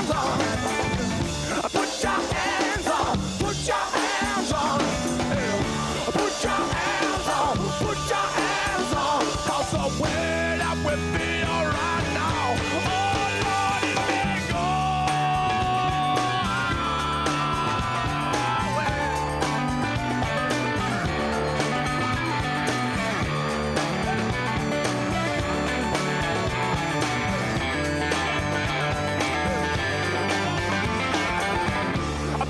hands on. Put your hands on. Put your hands on. Put your hands on. Put your hands on. 'Cause the way that we feel right now. Oh Lord, it may go.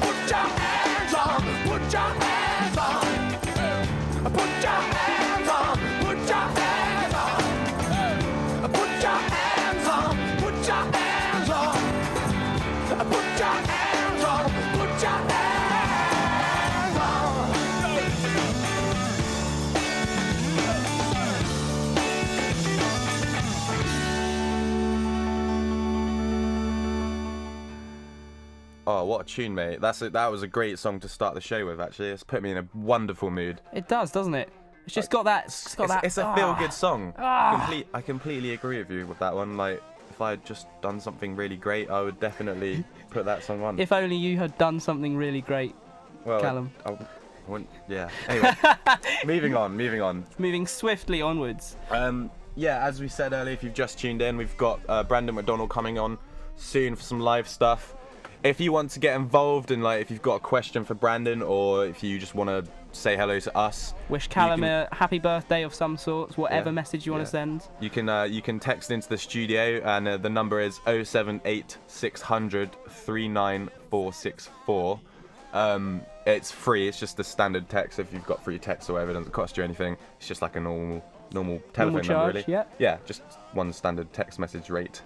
Put your hands on. Put your hands on. Put your hands on. Put your hands on. Put your hands on. Put your hands on. Put your hands on. Put your hands on. Oh, what a tune, mate. That was a great song to start the show with, actually. It's put me in a wonderful mood. It does, doesn't it? It's just got that. It's a feel-good song. Ah. I completely agree with you with that one. Like, if I had just done something really great, I would definitely put that song on. If only you had done something really great, well, Callum. I wouldn't, yeah. Anyway, moving on. Moving swiftly onwards. Yeah, as we said earlier, if you've just tuned in, we've got Brandon McDonnell coming on soon for some live stuff. If you want to get involved and if you've got a question for Brandon, or if you just want to say hello to us, wish Callum a happy birthday of some sort, whatever message you want to send. You can text into the studio, and the number is 078 600 39464. It's free. It's just the standard text. If you've got free text or whatever, it doesn't cost you anything. It's just like a normal telephone charge, number, really. Yeah, just one standard text message rate.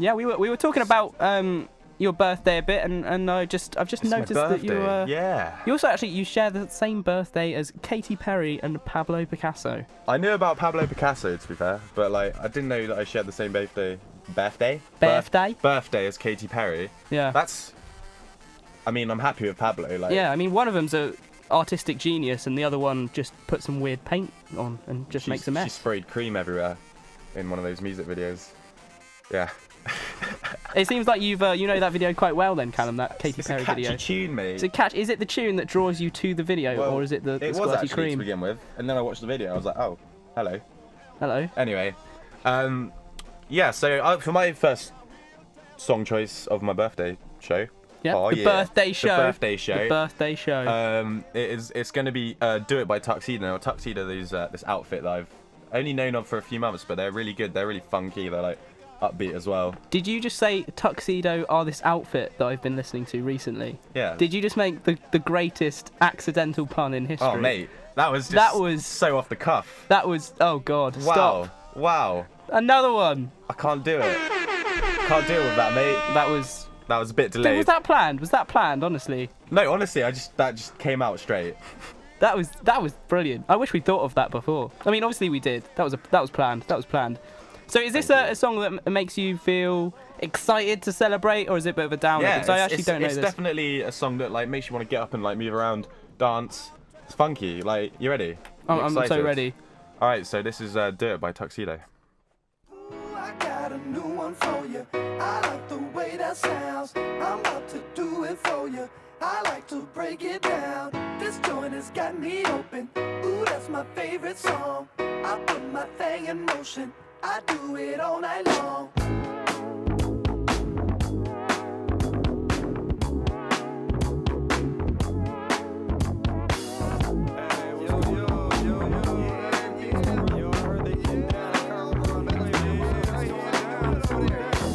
Yeah, we were talking about your birthday a bit, and I've just noticed that you you also you share the same birthday as Katy Perry and Pablo Picasso. I knew about Pablo Picasso, to be fair, but I didn't know that I shared the same birthday as Katy Perry. Yeah, I'm happy with Pablo. Yeah, one of them's a artistic genius, and the other one just put some weird paint on and just makes a mess. She sprayed cream everywhere in one of those music videos. Yeah. It seems like you've you know that video quite well then, Callum, that Katy Perry video. It's a catchy tune, mate. Is it the tune that draws you to the video, or is it the it squirty was actually cream? to begin with, and then I watched the video, I was like, oh, hello. Anyway, yeah, so for my first song choice of my birthday show. Yeah, the birthday show. It's going to be Do It by Tuxedo. Now, Tuxedo is this outfit that I've only known of for a few months, but they're really good. They're really funky. They're upbeat as well. Did you just say Tuxedo are this outfit that I've been listening to recently? Yeah. Did you just make the greatest accidental pun in history? Oh, mate. That was so off the cuff. That was, oh God, stop. Wow. Another one. I can't do it. Can't deal with that, mate. That was a bit delayed. Was that planned, honestly? No, honestly, that just came out straight. That was brilliant. I wish we thought of that before. Obviously we did. That was planned. So is this a song that makes you feel excited to celebrate, or is it a bit of a downer? Yeah, because I actually don't know this. It's definitely a song that makes you want to get up and move around, dance. It's funky. You ready? I'm so ready. All right, so this is Do It by Tuxedo. Ooh, I got a new one for you. I like the way that sounds. I'm about to do it for you. I like to break it down. This joint has got me open. Ooh, that's my favorite song. I put my thing in motion. I do it all night long.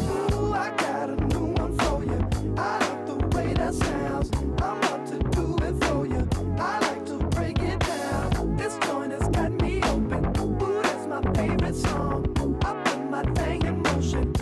Ooh, I got a new one for you. I like the way that sounds. I'm about to do it for you. I like to break it down. This joint has got me open. Ooh, that's my favorite song. I put my thing in motion.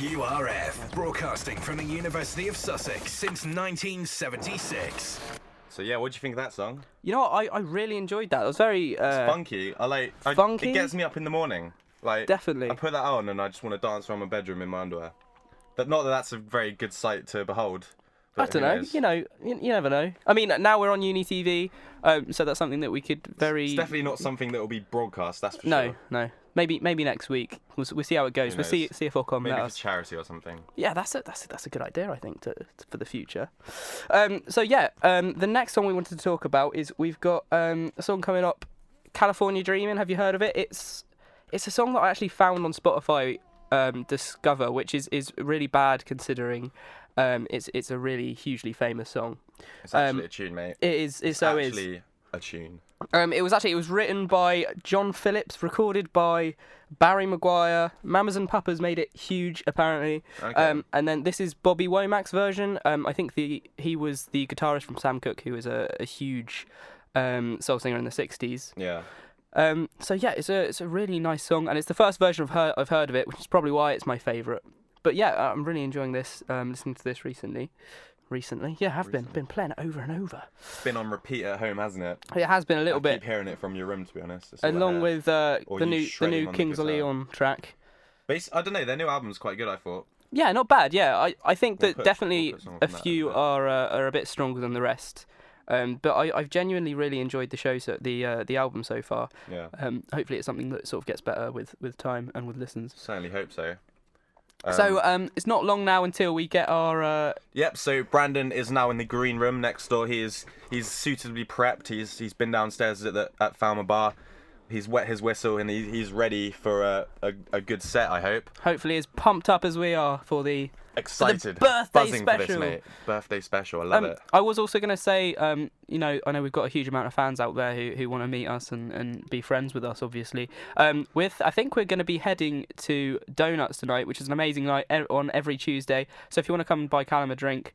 URF, broadcasting from the University of Sussex since 1976. So yeah, what do you think of that song? You know what? I really enjoyed that. It was very It's funky. funky? It gets me up in the morning. Like, Definitely. I put that on and I just want to dance around my bedroom in my underwear. But not that that's a very good sight to behold. I But don't who know. knows? You know, you never know. I mean, now we're on Uni TV, so that's something that we could very. It's definitely not something that will be broadcast. That's for No, sure. no. Maybe next week. We'll see how it goes. Who We'll see knows? if Ofcom Maybe let for us. charity or something. Yeah, that's a good idea, I think, for the future. So yeah, the next song we wanted to talk about is we've got a song coming up, California Dreamin'. Have you heard of it? It's a song that I actually found on Spotify Discover, which is really bad considering it's a really hugely famous song. It's actually a tune, mate. It is. It It's so is. actually a tune. It was written by John Phillips, recorded by Barry Maguire. Mamas and Papas made it huge, apparently. Okay. And then this is Bobby Womack's version. I think he was the guitarist from Sam Cooke, who was a huge soul singer in the 60s. Yeah. So yeah, it's a really nice song, and it's the first version I've heard of it, which is probably why it's my favourite. But yeah, I'm really enjoying this. Listening to this recently. Yeah, I have been playing it over and over. It's been on repeat at home, hasn't it? It has been a little I bit, keep hearing it from your room, to be honest. It's all along I hear. with Or the you new shredding on the Kings of guitar. Leon track. But I don't know, their new album's quite good, I thought. Yeah, not bad. Yeah, I think We'll that put definitely some a of that few in there. are a bit stronger than the rest. But I've genuinely really enjoyed the show, the album so far. Yeah. Hopefully it's something that sort of gets better with time and with listens. Certainly hope so. So it's not long now until we get our. Yep. So Brandon is now in the green room next door. He's suitably prepped. He's been downstairs at Falmer Bar. He's wet his whistle and he's ready for a good set. I hope. Hopefully as pumped up as we are for the Excited. birthday Buzzing special. for this, mate. Birthday special. I love it. I was also going to say, I know we've got a huge amount of fans out there who want to meet us and be friends with us, obviously. I think we're going to be heading to Donuts tonight, which is an amazing night on every Tuesday. So if you want to come and buy Callum a drink,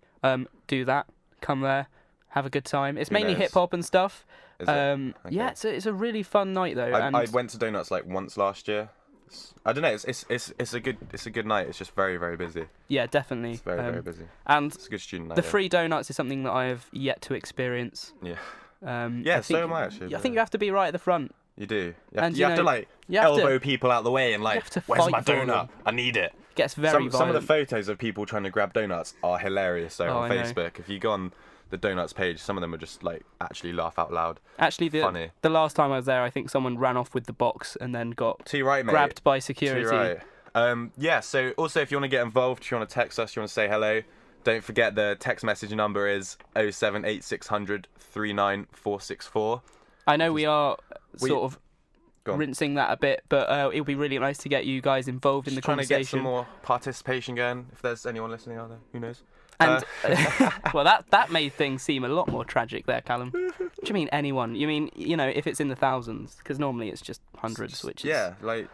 do that. Come there, have a good time. It's mainly knows? hip hop and stuff. Is it? Okay. Yeah, it's a really fun night though. I went to Donuts like once last year. I don't know. It's a good night. It's just very, very busy. Yeah, definitely. It's very, very busy. And It's a good student night. the yeah. free donuts is something that I have yet to experience. Yeah. Yeah, So am I actually. I think you have to be right at the front. You do. And You have to like you have to- elbow people out the way and like, have to where's fight my for donut? them. I need it. Gets very Some of the violent. photos of people trying to grab donuts are hilarious. So Oh, on I know. Facebook, if you go on the donuts page, some of them are just like actually laugh out loud. Actually, Funny. the last time I was there, I think someone ran off with the box and then got Too right, mate. grabbed by Too security. right. Yeah. So also, if you want to get involved, if you want to text us, you want to say hello, don't forget the text message number is 07860 39464. I know we are We- sort of Go on. rinsing that a bit, but it'll be really nice to get you guys involved in the Just trying to get some conversation. more participation going. If there's anyone listening out there, who knows? And well, that made things seem a lot more tragic there, Callum. What do you mean anyone? You mean if it's in the thousands? Because normally it's just hundreds, which is Yeah, like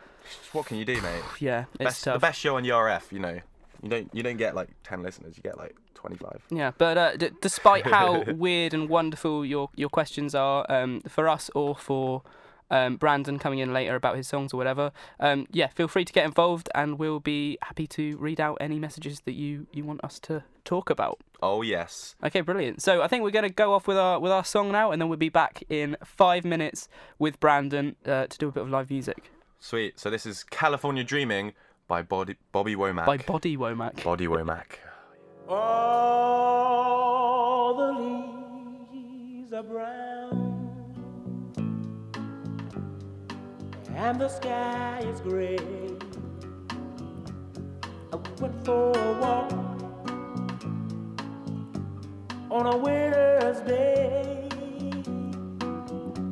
what can you do, mate? yeah, it's The tough. best show on URF, you don't get like 10 listeners, you get like 25. Yeah, but despite how weird and wonderful your questions are, for us or for Brandon coming in later about his songs or whatever, feel free to get involved and we'll be happy to read out any messages that you want us to talk about. Oh yes. Okay, brilliant. So I think we're going to go off with our song now, and then we'll be back in 5 minutes with Brandon to do a bit of live music. Sweet. So this is California Dreaming by Bobby Womack. By Body Womack. Bobby Womack. All the leaves are brown and the sky is gray. I went for a walk on a winter's day.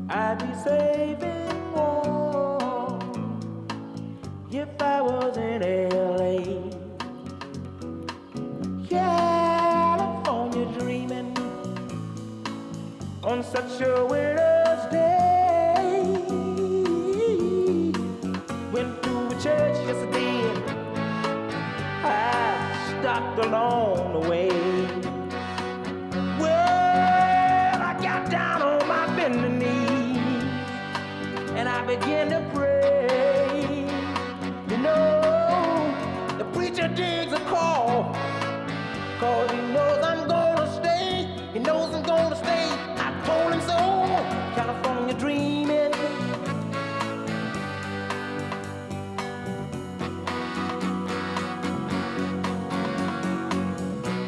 I'd be safe and warm if I was in LA. California dreaming on such a winter's day. Went to a church yesterday. I stopped along the way. Well, I got down on my bending knee and I began to pray. preacher digs a call, 'cause he knows I'm gonna stay. He knows I'm gonna stay. I told him so. California dreaming.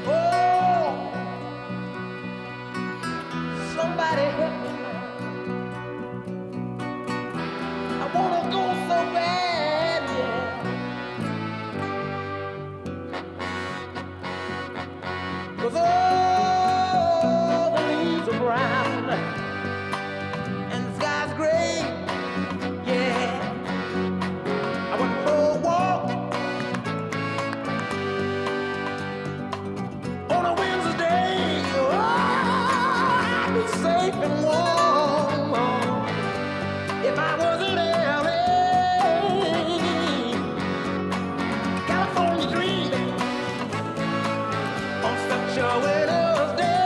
Oh, somebody help me. I wanna go so bad, yeah. 'Cause all the leaves are brown and the sky's gray, yeah. I went for a walk on a Wednesday. Oh, I'd be safe and warm if I was in LA. California dreaming on such a winter's day,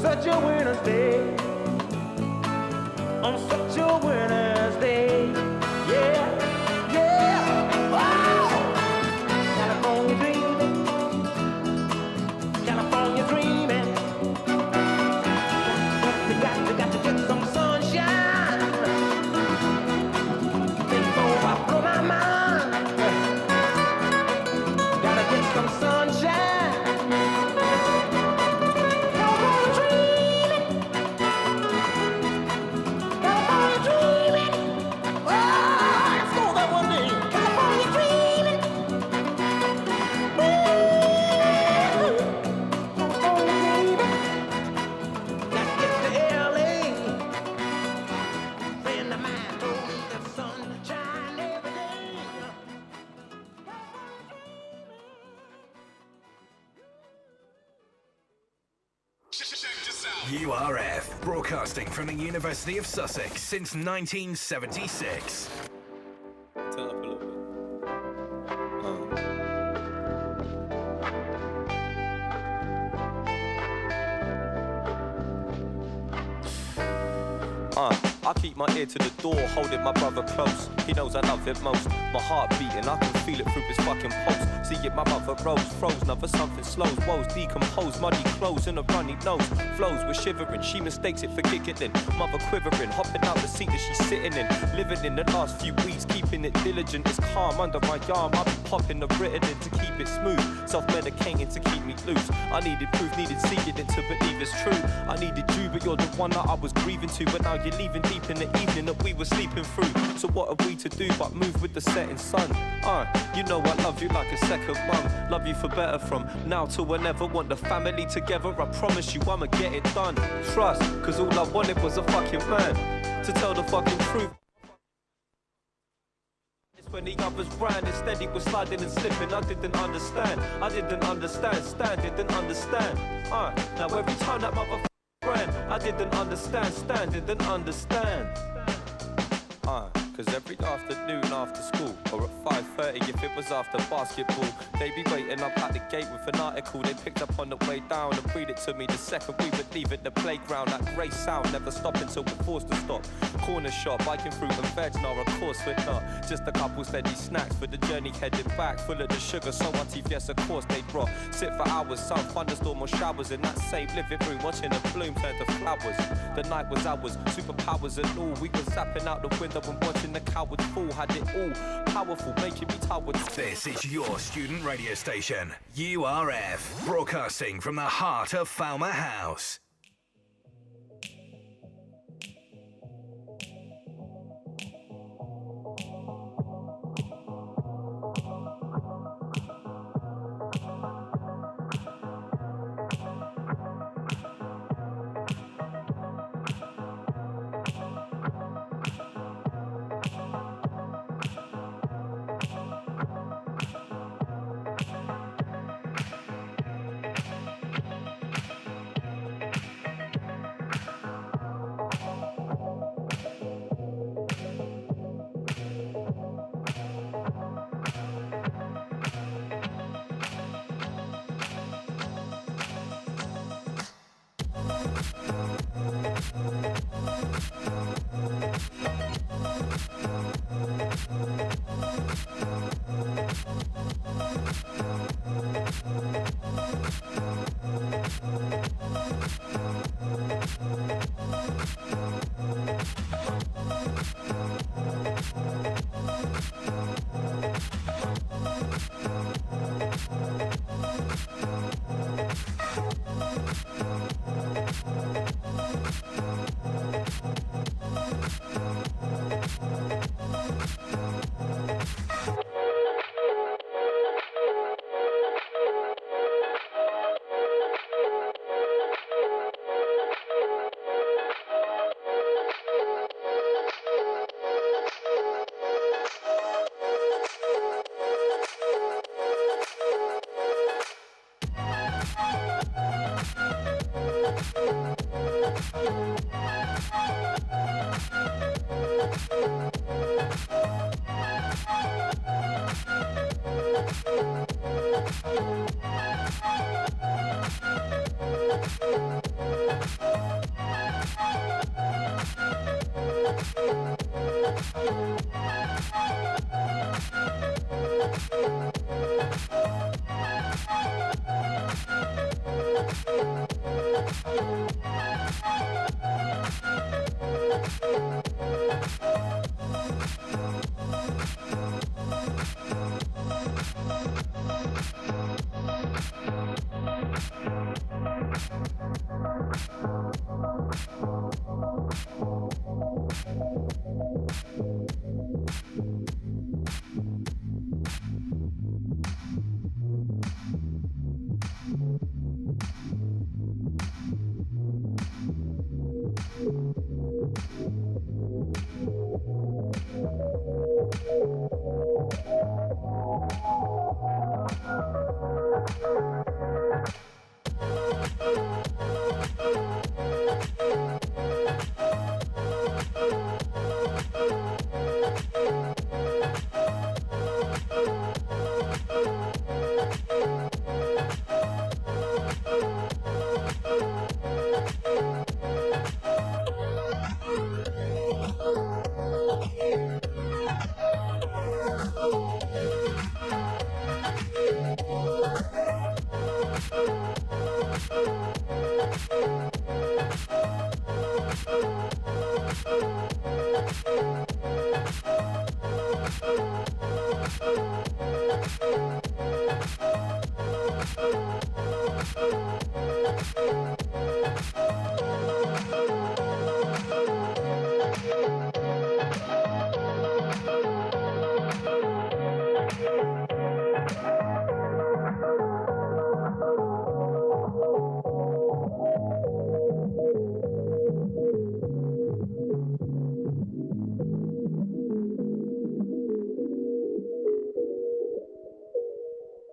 such a winter's day, on such a winter's day, yeah, yeah. Wow. California dreaming, California dreaming. Got to get some sunshine before I blow my mind. Gotta get some sunshine. California dreaming. California dreaming. Oh, let's go that one day. California dreaming. Woo. California dreaming. Gotta get to LA. Friend of mine told me the sunshine every day. URF, broadcasting from the University of Sussex since 1976. Turn up a little bit. I keep my ear to the door, holding my brother close. He knows I love it most. My heart beating, I can feel it through his fucking pulse. See it, my mother rose, froze, never something slows. Woes decomposed, muddy clothes and a runny nose. Flows, we're shivering, she mistakes it for giggling. Mother quivering, hopping out the seat that she's sitting in. Living in the last few weeks, keeping it diligent. It's calm under my arm, I've been popping the Ritalin to keep it smooth. Self-medicating to keep me loose. I needed proof, needed seeing it to believe it's true. I needed you, but you're the one that I was grieving to. But now you're leaving deep in the evening that we were sleeping through. So what are we to do but move with the setting sun? You know I love you like a second mum. Love you for better from now till whenever. Want the family together, I promise you I'ma get it done. Trust, cause all I wanted was a fucking man to tell the fucking truth. When the others ran, instead he was sliding and slipping. I didn't understand, didn't understand. Now every time that motherfucker ran, I didn't understand, didn't understand. Cause every afternoon after school, or at 5:30 if it was after basketball, they'd be waiting up at the gate with an article they picked up on the way down and read it to me the second we would leave at the playground. That grey sound never stopped until we're forced to stop. Corner shop, biking fruit and veg, now of course we're not. Just a couple steady snacks for the journey headed back, full of the sugar, so much yes of course they brought. Sit for hours, some thunderstorm or showers in that same living room, watching the bloom turn to flowers. The night was ours, superpowers and all. We were zapping out the window and watching the cowards fall. Had it all, powerful, making me towered. This is your student radio station, URF, broadcasting from the heart of Falmer House.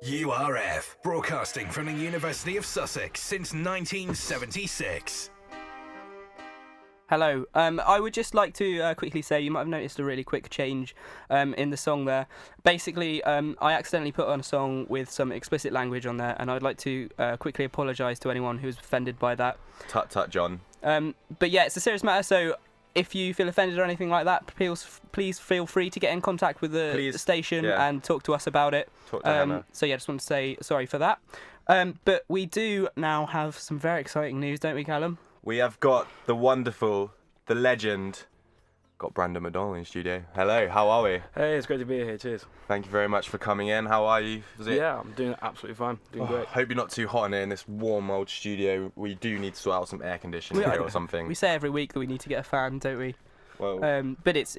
URF, broadcasting from the University of Sussex since 1976. Hello. I would just like to quickly say you might have noticed a really quick change in the song there. Basically, I accidentally put on a song with some explicit language on there, and I'd like to quickly apologise to anyone who was offended by that. Tut tut, John. But yeah, it's a serious matter, so if you feel offended or anything like that, please feel free to get in contact with the station and talk to us about it. Talk to Hannah. So yeah, just want to say sorry for that. But we do now have some very exciting news, don't we, Callum? We have got the wonderful, the legend, got Brandon McDonnell in studio. Hello, how are we? Hey, it's great to be here. Cheers. Thank you very much for coming in. How are you? Yeah, I'm doing absolutely fine. Doing great. Hope you're not too hot in here in this warm old studio. We do need to sort out some air conditioning here or something. We say every week that we need to get a fan, don't we? Well, but it's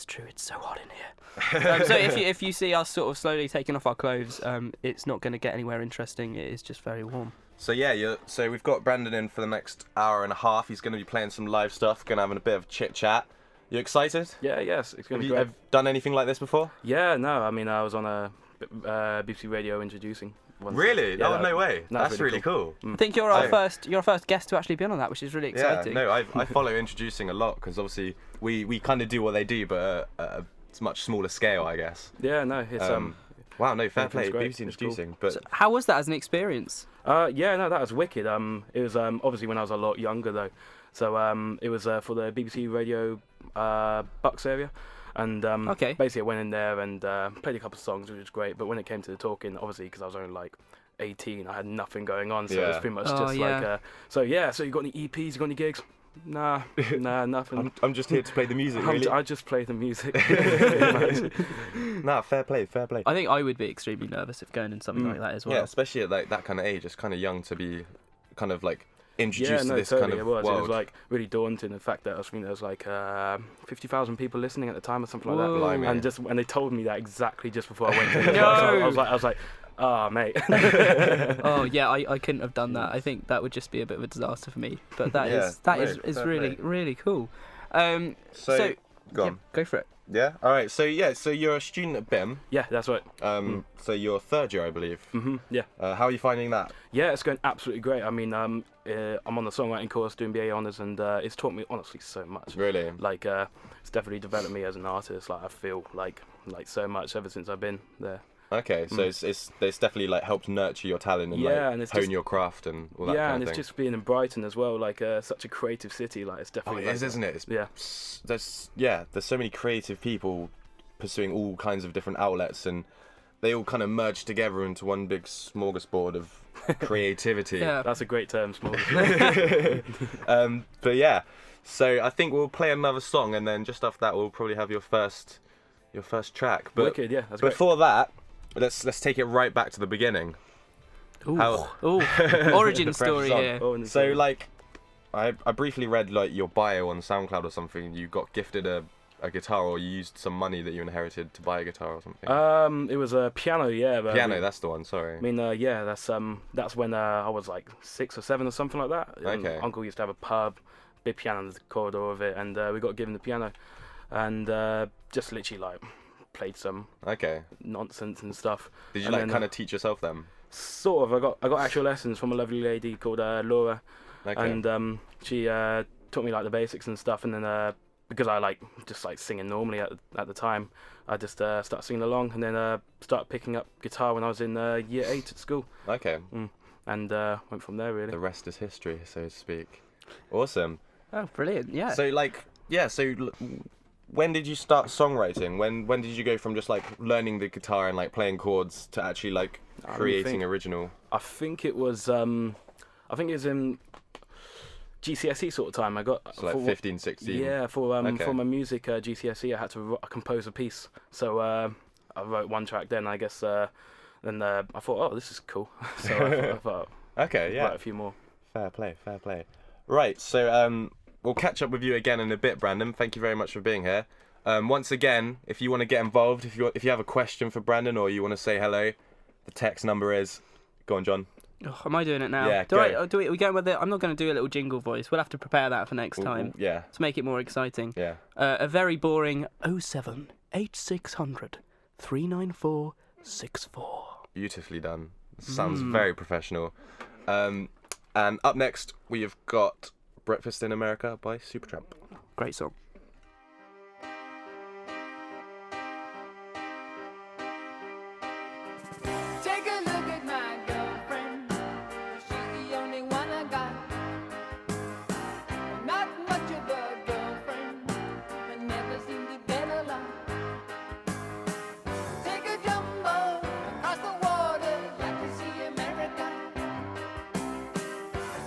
true. It's so hot in here. So if you see us sort of slowly taking off our clothes, it's not going to get anywhere interesting. It is just very warm. So yeah, so we've got Brandon in for the next hour and a half. He's going to be playing some live stuff. Going to have a bit of chit chat. You excited? Yeah, yes, it's going to be great. Have you done anything like this before? Yeah, no, I mean, I was on a BBC Radio introducing. Really? Yeah, no way. That's really cool. I think you're our first guest to actually be on that, which is really exciting. Yeah, no, I follow introducing a lot because obviously we kind of do what they do, but at a much smaller scale, I guess. Yeah, no, it's wow, no, fair play. great. BBC introducing, but So how was that as an experience? yeah, no, that was wicked. It was obviously when I was a lot younger though, so it was for the BBC Radio Bucks area. And Okay. basically I went in there and played a couple of songs, which was great. But when it came to the talking, obviously because I was only like 18, I had nothing going on, so it was Yeah. pretty much Oh, just yeah. like so you got any EPs, you got any gigs? Nah, nothing. I'm just here to play the music, really. I just play the music. Nah, fair play. I think I would be extremely nervous if going in something like that as well. Yeah, especially at like that kind of age. It's kind of young to be kind of like introduced to this totally, kind of it was. world. It was like really daunting. The fact that I think there was like 50,000 people listening at the time or something like Whoa. that. Blimey. And they told me that exactly just before I went to the No. class. I was like, ah, mate. Oh yeah, I couldn't have done that. I think that would just be a bit of a disaster for me. But that Yeah, is fair really play. really cool. So, go on. yeah, go for it. Yeah. All right. So you're a student at BIM. Yeah, that's right. So you're third year, I believe. Yeah. How are you finding that? Yeah, it's going absolutely great. I mean, I'm on the songwriting course doing BA honours, and it's taught me honestly so much. Really? Like, it's definitely developed me as an artist. Like, I feel like so much ever since I've been there. Okay. So it's definitely like helped nurture your talent and Yeah, like and it's hone just- your craft and all that Yeah, kind and of it's thing. just being in Brighton as well. Like, such a creative city. Like, it's Oh, definitely. it is, isn't it? Yeah. There's so many creative people pursuing all kinds of different outlets, and they all kind of merge together into one big smorgasbord of creativity. Yeah. That's a great term, small. But yeah, so I think we'll play another song, and then just after that, we'll probably have your first track. But Wicked, yeah, that's great. before that, let's take it right back to the beginning. Ooh. How- Ooh. Origin The story pressure's on. here. Oh, and So it's, like, I briefly read like your bio on SoundCloud or something. You got gifted a guitar, or you used some money that you inherited to buy a guitar or something. it was a piano, yeah. But Piano, that's the one. Sorry. I mean, yeah, that's when I was like 6 or 7 or something like that. Okay. Uncle used to have a pub, big piano in the corridor of it, and we got given the piano, and just literally like played some Okay. nonsense and stuff. Did you And like then, kind of teach yourself them? Sort of. I got actual lessons from a lovely lady called Laura, Okay. and she taught me like the basics and stuff, and then because I like just like singing normally at the time, I just started singing along, and then started picking up guitar when I was in year 8 at school, Okay. and went from there really. The rest is history, so to speak. Awesome. Oh, brilliant. Yeah. So like, yeah. So when did you start songwriting? When did you go from just like learning the guitar and like playing chords to actually like I creating think- original? I think it was in GCSE sort of time. I got So like for- 15, 16. Yeah, for Okay. my music GCSE, I had to compose a piece. So I wrote one track. Then I guess then I thought, oh, this is cool. So I thought Okay. Yeah. write a few more. Fair play. Fair play. Right. So we'll catch up with you again in a bit, Brandon. Thank you very much for being here. Once again, if you want to get involved, if you have a question for Brandon or you want to say hello, the text number is. Go on, John. Oh, am I doing it now? Yeah, Do go. we going with it? I'm not going to do a little jingle voice. We'll have to prepare that for next time Yeah. to make it more exciting. Yeah. A very boring 07 8600 394 64. Beautifully done. Sounds very professional. And up next, we have got Breakfast in America by Supertramp. Great song. Take a look at my girlfriend. She's the only one I got. Not much of a girlfriend, but never seem to get along. Take a jumbo across the water, like to see America.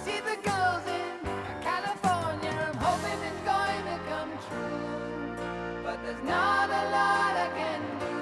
See the girls in California. I'm hoping it's going to come true, but there's not a lot I can do.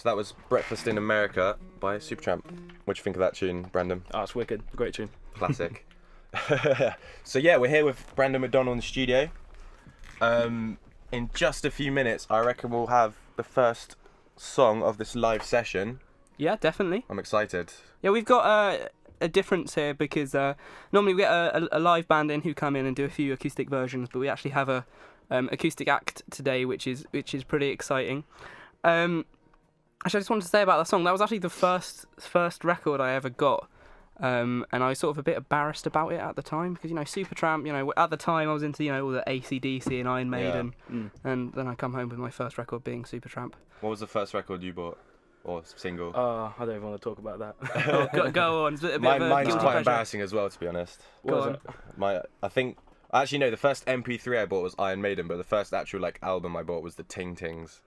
So that was Breakfast in America by Supertramp. What do you think of that tune, Brandon? Oh, it's wicked. Great tune. Classic. So yeah, we're here with Brandon McDonnell in the studio. In just a few minutes, I reckon we'll have the first song of this live session. Yeah, definitely. I'm excited. Yeah, we've got a difference here because normally we get a live band in who come in and do a few acoustic versions, but we actually have a acoustic act today, which is pretty exciting. Actually, I just wanted to say about that song. That was actually the first record I ever got, and I was sort of a bit embarrassed about it at the time because Supertramp. At the time I was into all the AC/DC and Iron Maiden, and then I come home with my first record being Supertramp. What was the first record you bought? Or single? I don't even want to talk about that. Go on. It's a bit of a Mine's guilty quite pleasure. embarrassing as well, to be honest. Go on. I think actually no. The first MP3 I bought was Iron Maiden, but the first actual album I bought was the Ting Tings.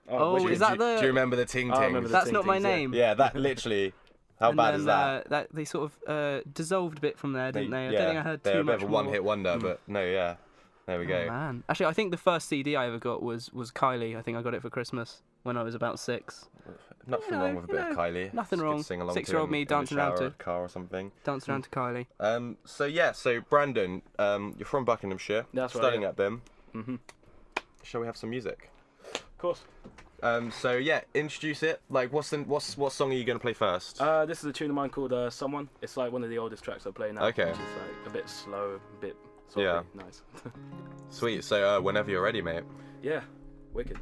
Oh, is that the? Do you remember the Ting Tings? I remember the That's Ting not my Tings, yeah. name. Yeah, that literally. How And bad then, is that? That they sort of dissolved a bit from there, didn't they? I Yeah, don't think I heard they're too a bit much of a more. one-hit wonder, but no, yeah. There we go. Oh, man. Actually, I think the first CD I ever got was Kylie. I think I got it for Christmas when I was about 6. Nothing wrong with a bit of Kylie. Nothing It's good wrong. to sing along 6-year-old to me in the dancing around shower to or car or something. Dancing around to Kylie. So Brandon, you're from Buckinghamshire. That's right, Studying yeah. at BIM. Mhm. Shall we have some music? Of course. Introduce it. Like, what song are you gonna play first? This is a tune of mine called "Someone." It's like one of the oldest tracks I play now. Okay. Which is like a bit slow, a bit softly. Yeah. Nice. Sweet. So whenever you're ready, mate. Yeah. Wicked.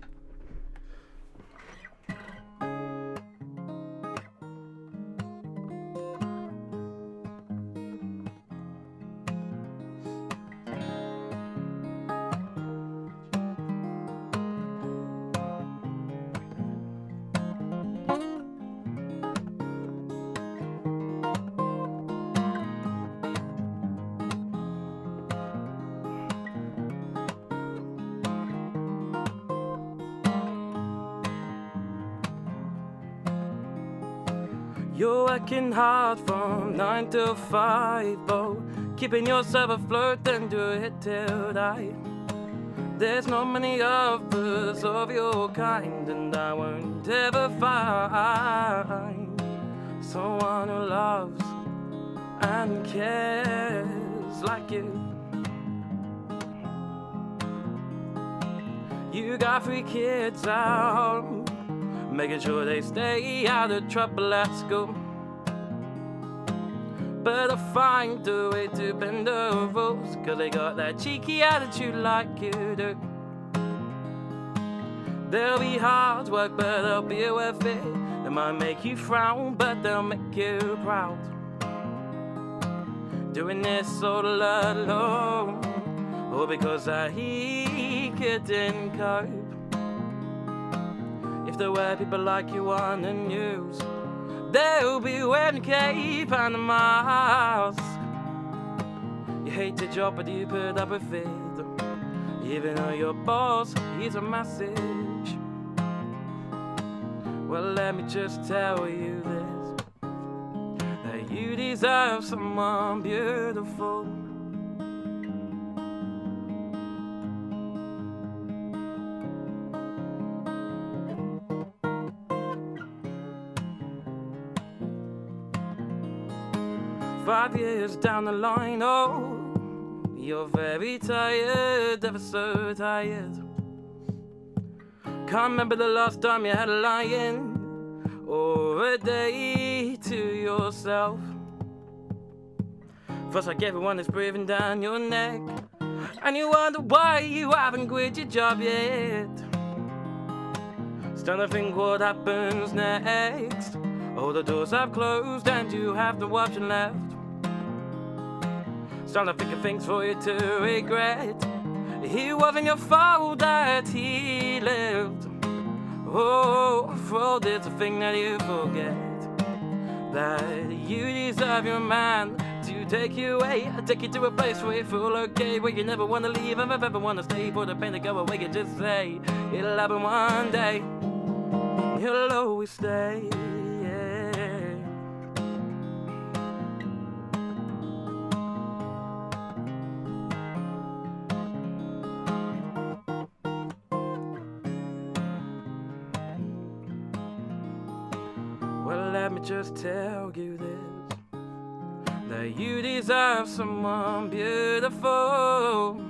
You're working hard from 9 till 5, oh, keeping yourself afloat, then do it till die. There's not many others of your kind, and I won't ever find someone who loves and cares like you. You got 3 kids out, making sure they stay out of trouble at school. But I find a way to bend the rules, 'cause they got that cheeky attitude like you do. They'll be hard work, but they'll be worth it. They might make you frown, but they'll make you proud. Doing this all alone, all because he couldn't cope. If there were people like you on the news, they'll be wearing a cape and a mask. You hate your job, but you put up with it, even though your boss, he's a message. Well, let me just tell you this, that you deserve someone beautiful. Five years down the line, oh, you're very tired, ever so tired. Can't remember the last time you had a lie-in or a day to yourself. Feels like everyone is breathing down your neck, and you wonder why you haven't quit your job yet. Starting to think what happens next. All the doors have closed and you have no option left. Starting to think of things for you to regret. It wasn't your fault that he left. Oh, fraud is a thing that you forget. That you deserve your man to take you away, take you to a place where you feel okay, where you never want to leave and ever want to stay. For the pain to go away, you just say it'll happen one day. You'll always stay. Well, let me just tell you this, that you deserve someone beautiful.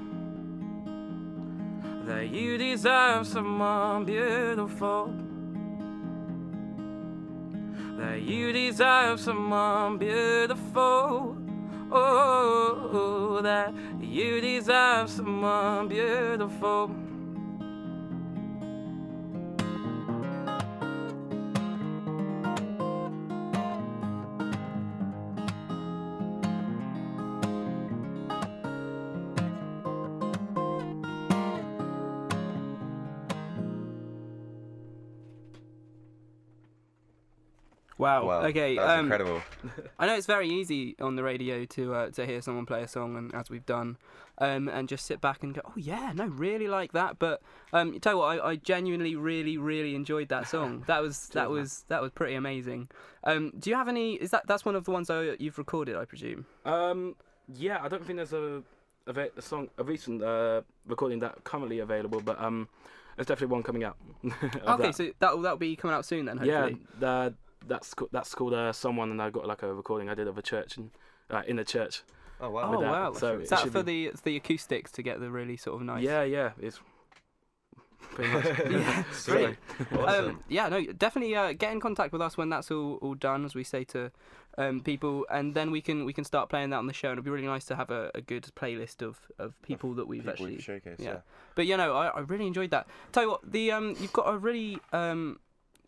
That you deserve someone beautiful. That you deserve someone beautiful. Oh, that you deserve someone beautiful. Wow. Wow, Okay. that was incredible. I know it's very easy on the radio to hear someone play a song, and as we've done, and just sit back and go, oh yeah, no, really like that. But you tell you what, I genuinely really enjoyed that song. That was pretty amazing. Do you have any? That's one of the ones you've recorded, I presume? Yeah, I don't think there's a recent recording that currently available, but there's definitely one coming out. Okay, so that'll be coming out soon then, hopefully. Yeah, that's called Someone, and I got like a recording I did of a church and in a church. Oh wow. Oh wow. So is that for the acoustics to get the really sort of nice? Yeah, it's pretty much. Yeah, Sweet. Awesome. yeah, no, definitely get in contact with us when that's all done, as we say to people, and then we can start playing that on the show, and it'll be really nice to have a good playlist of people that we've actually showcased. yeah. But you know, I really enjoyed that. Tell you what, you've got a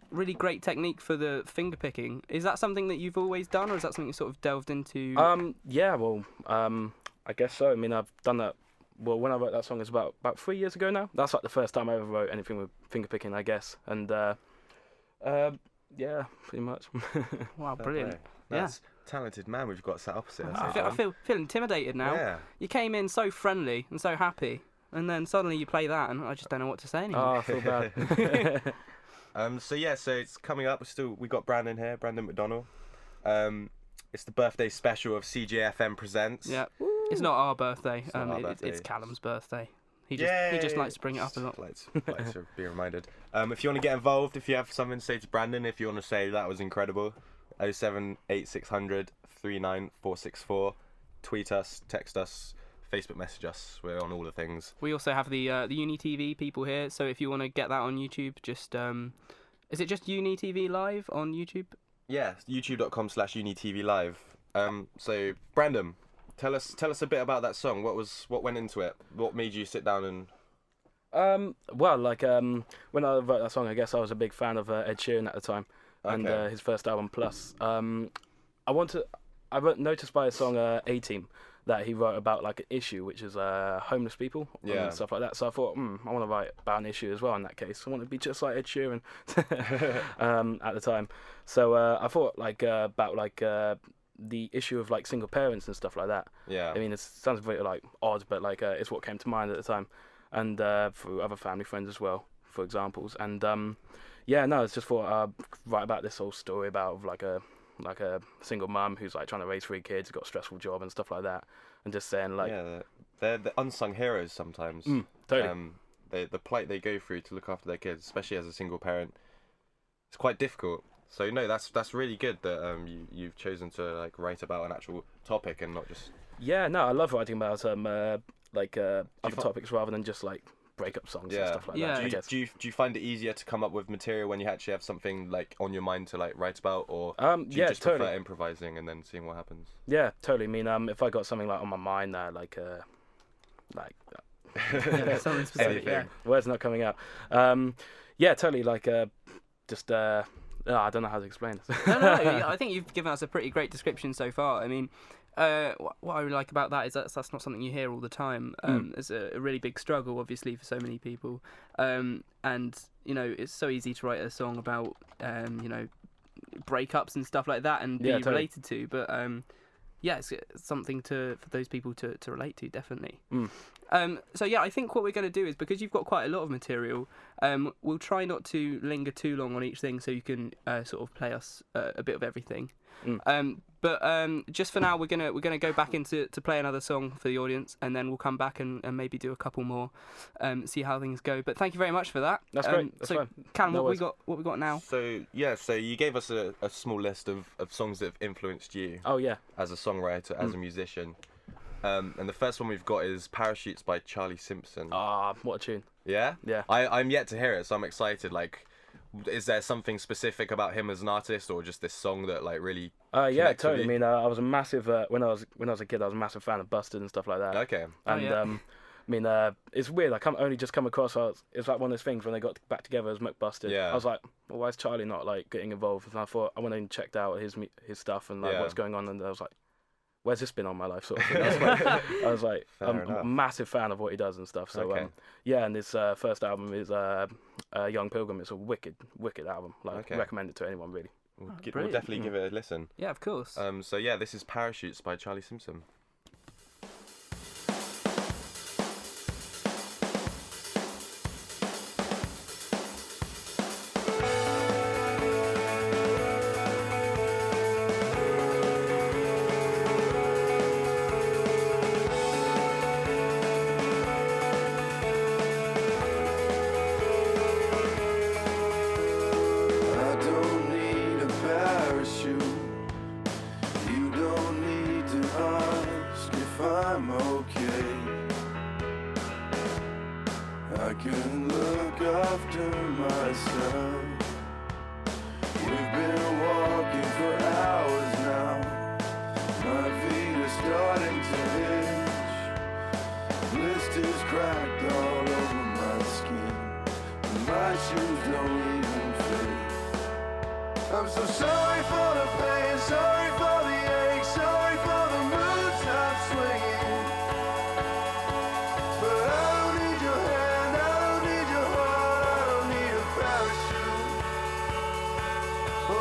really great technique for the finger picking. Is that something that you've always done, or is that something you sort of delved into? Yeah, well, I guess so. I mean, I've done that. Well, when I wrote that song, it's about 3 years ago now. That's like the first time I ever wrote anything with finger picking, I guess. And yeah, pretty much. Wow, brilliant. That's talented man we've got sat opposite us. I feel intimidated now. Yeah. You came in so friendly and so happy, and then suddenly you play that, and I just don't know what to say anymore. Oh, I feel bad. So it's coming up. We got Brandon here, Brandon McDonnell. It's the birthday special of CJFM Presents. Yeah, it's not our birthday. It's not our birthday. It's Callum's birthday. He just likes to bring it up a lot. Likes to be reminded. If you want to get involved, if you have something to say to Brandon, if you want to say that was incredible, 07860 39464. Tweet us, text us, Facebook message us. We're on all the things. We also have the Uni TV people here, so if you want to get that on YouTube, just is it just Uni TV Live on YouTube? Yeah, youtube.com/UniTV Live. So Brandon, tell us a bit about that song. What went into it? What made you sit down and? Well, like when I wrote that song, I guess I was a big fan of Ed Sheeran at the time, and his first album Plus. I noticed by a song A-Team that he wrote about like an issue, which is homeless people and stuff like that. So I thought, I want to write about an issue as well. In that case, I want to be just like Ed Sheeran at the time. So I thought like about like the issue of like single parents and stuff like that. Yeah. I mean, it sounds very like odd, but like it's what came to mind at the time, and through other family friends as well, for examples. And it's just thought I'd write about this whole story about like a single mum who's like trying to raise 3 kids, got a stressful job and stuff like that, and just saying like they're the unsung heroes sometimes. Totally. The plight they go through to look after their kids, especially as a single parent, it's quite difficult. So no, that's really good that you've chosen to like write about an actual topic and not just. Yeah, no, I love writing about other topics rather than just like breakup songs and stuff like that. Do you find it easier to come up with material when you actually have something like on your mind to like write about, or do you just prefer improvising and then seeing what happens? Yeah, totally. I mean, if I got something like on my mind Something specific. Yeah. Words not coming out. Yeah, totally. Like just I don't know how to explain this. No, I think you've given us a pretty great description so far. I mean, what I really like about that is that's not something you hear all the time. It's a really big struggle, obviously, for so many people. And you know, it's so easy to write a song about you know, breakups and stuff like that and be related to. But it's something for those people to relate to, definitely. So yeah, I think what we're going to do is, because you've got quite a lot of material, we'll try not to linger too long on each thing, so you can sort of play us a bit of everything. But just for now, we're gonna go back into play another song for the audience, and then we'll come back and maybe do a couple more, see how things go. But thank you very much for that. That's great. That's so fine. Callum, No what worries. we got now? So you gave us a small list of songs that have influenced you Oh yeah. as a songwriter, as a musician. And the first one we've got is Parachutes by Charlie Simpson. Ah, what a tune. Yeah? Yeah. I'm yet to hear it, so I'm excited. Like, is there something specific about him as an artist, or just this song that like really Yeah, connects with totally. I you? mean, I was a massive when I was a kid. I was a massive fan of Busted and stuff like that. Okay. And yeah. I mean, it's weird. I only just come across. It's like one of those things when they got back together as McBusted. Yeah. I was like, well, why is Charlie not like getting involved? And I thought I went and checked out his stuff and like Yeah. what's going on. And I was like, where's this been on my life? Sort of thing. I was like, Fair I'm enough. a massitive fan of what he does and stuff. So Okay. yeah, and his first album is Young Pilgrim. It's a wicked album. Like, Okay. recommend it to anyone really. We'll brilliant. definitely give it a listen. Yeah, of course. So yeah, this is Parachutes by Charlie Simpson. I don't need a parachute. You don't need to ask if I'm okay. I can look after myself. We've been walking for hours now. My feet are starting to itch. Blisters cracked all over my skin. My shoes don't even fit. I'm so sorry for the pain, sorry for the ache, sorry for the moods I'm swinging. But I don't need your hand, I don't need your heart, I don't need a parachute. Oh.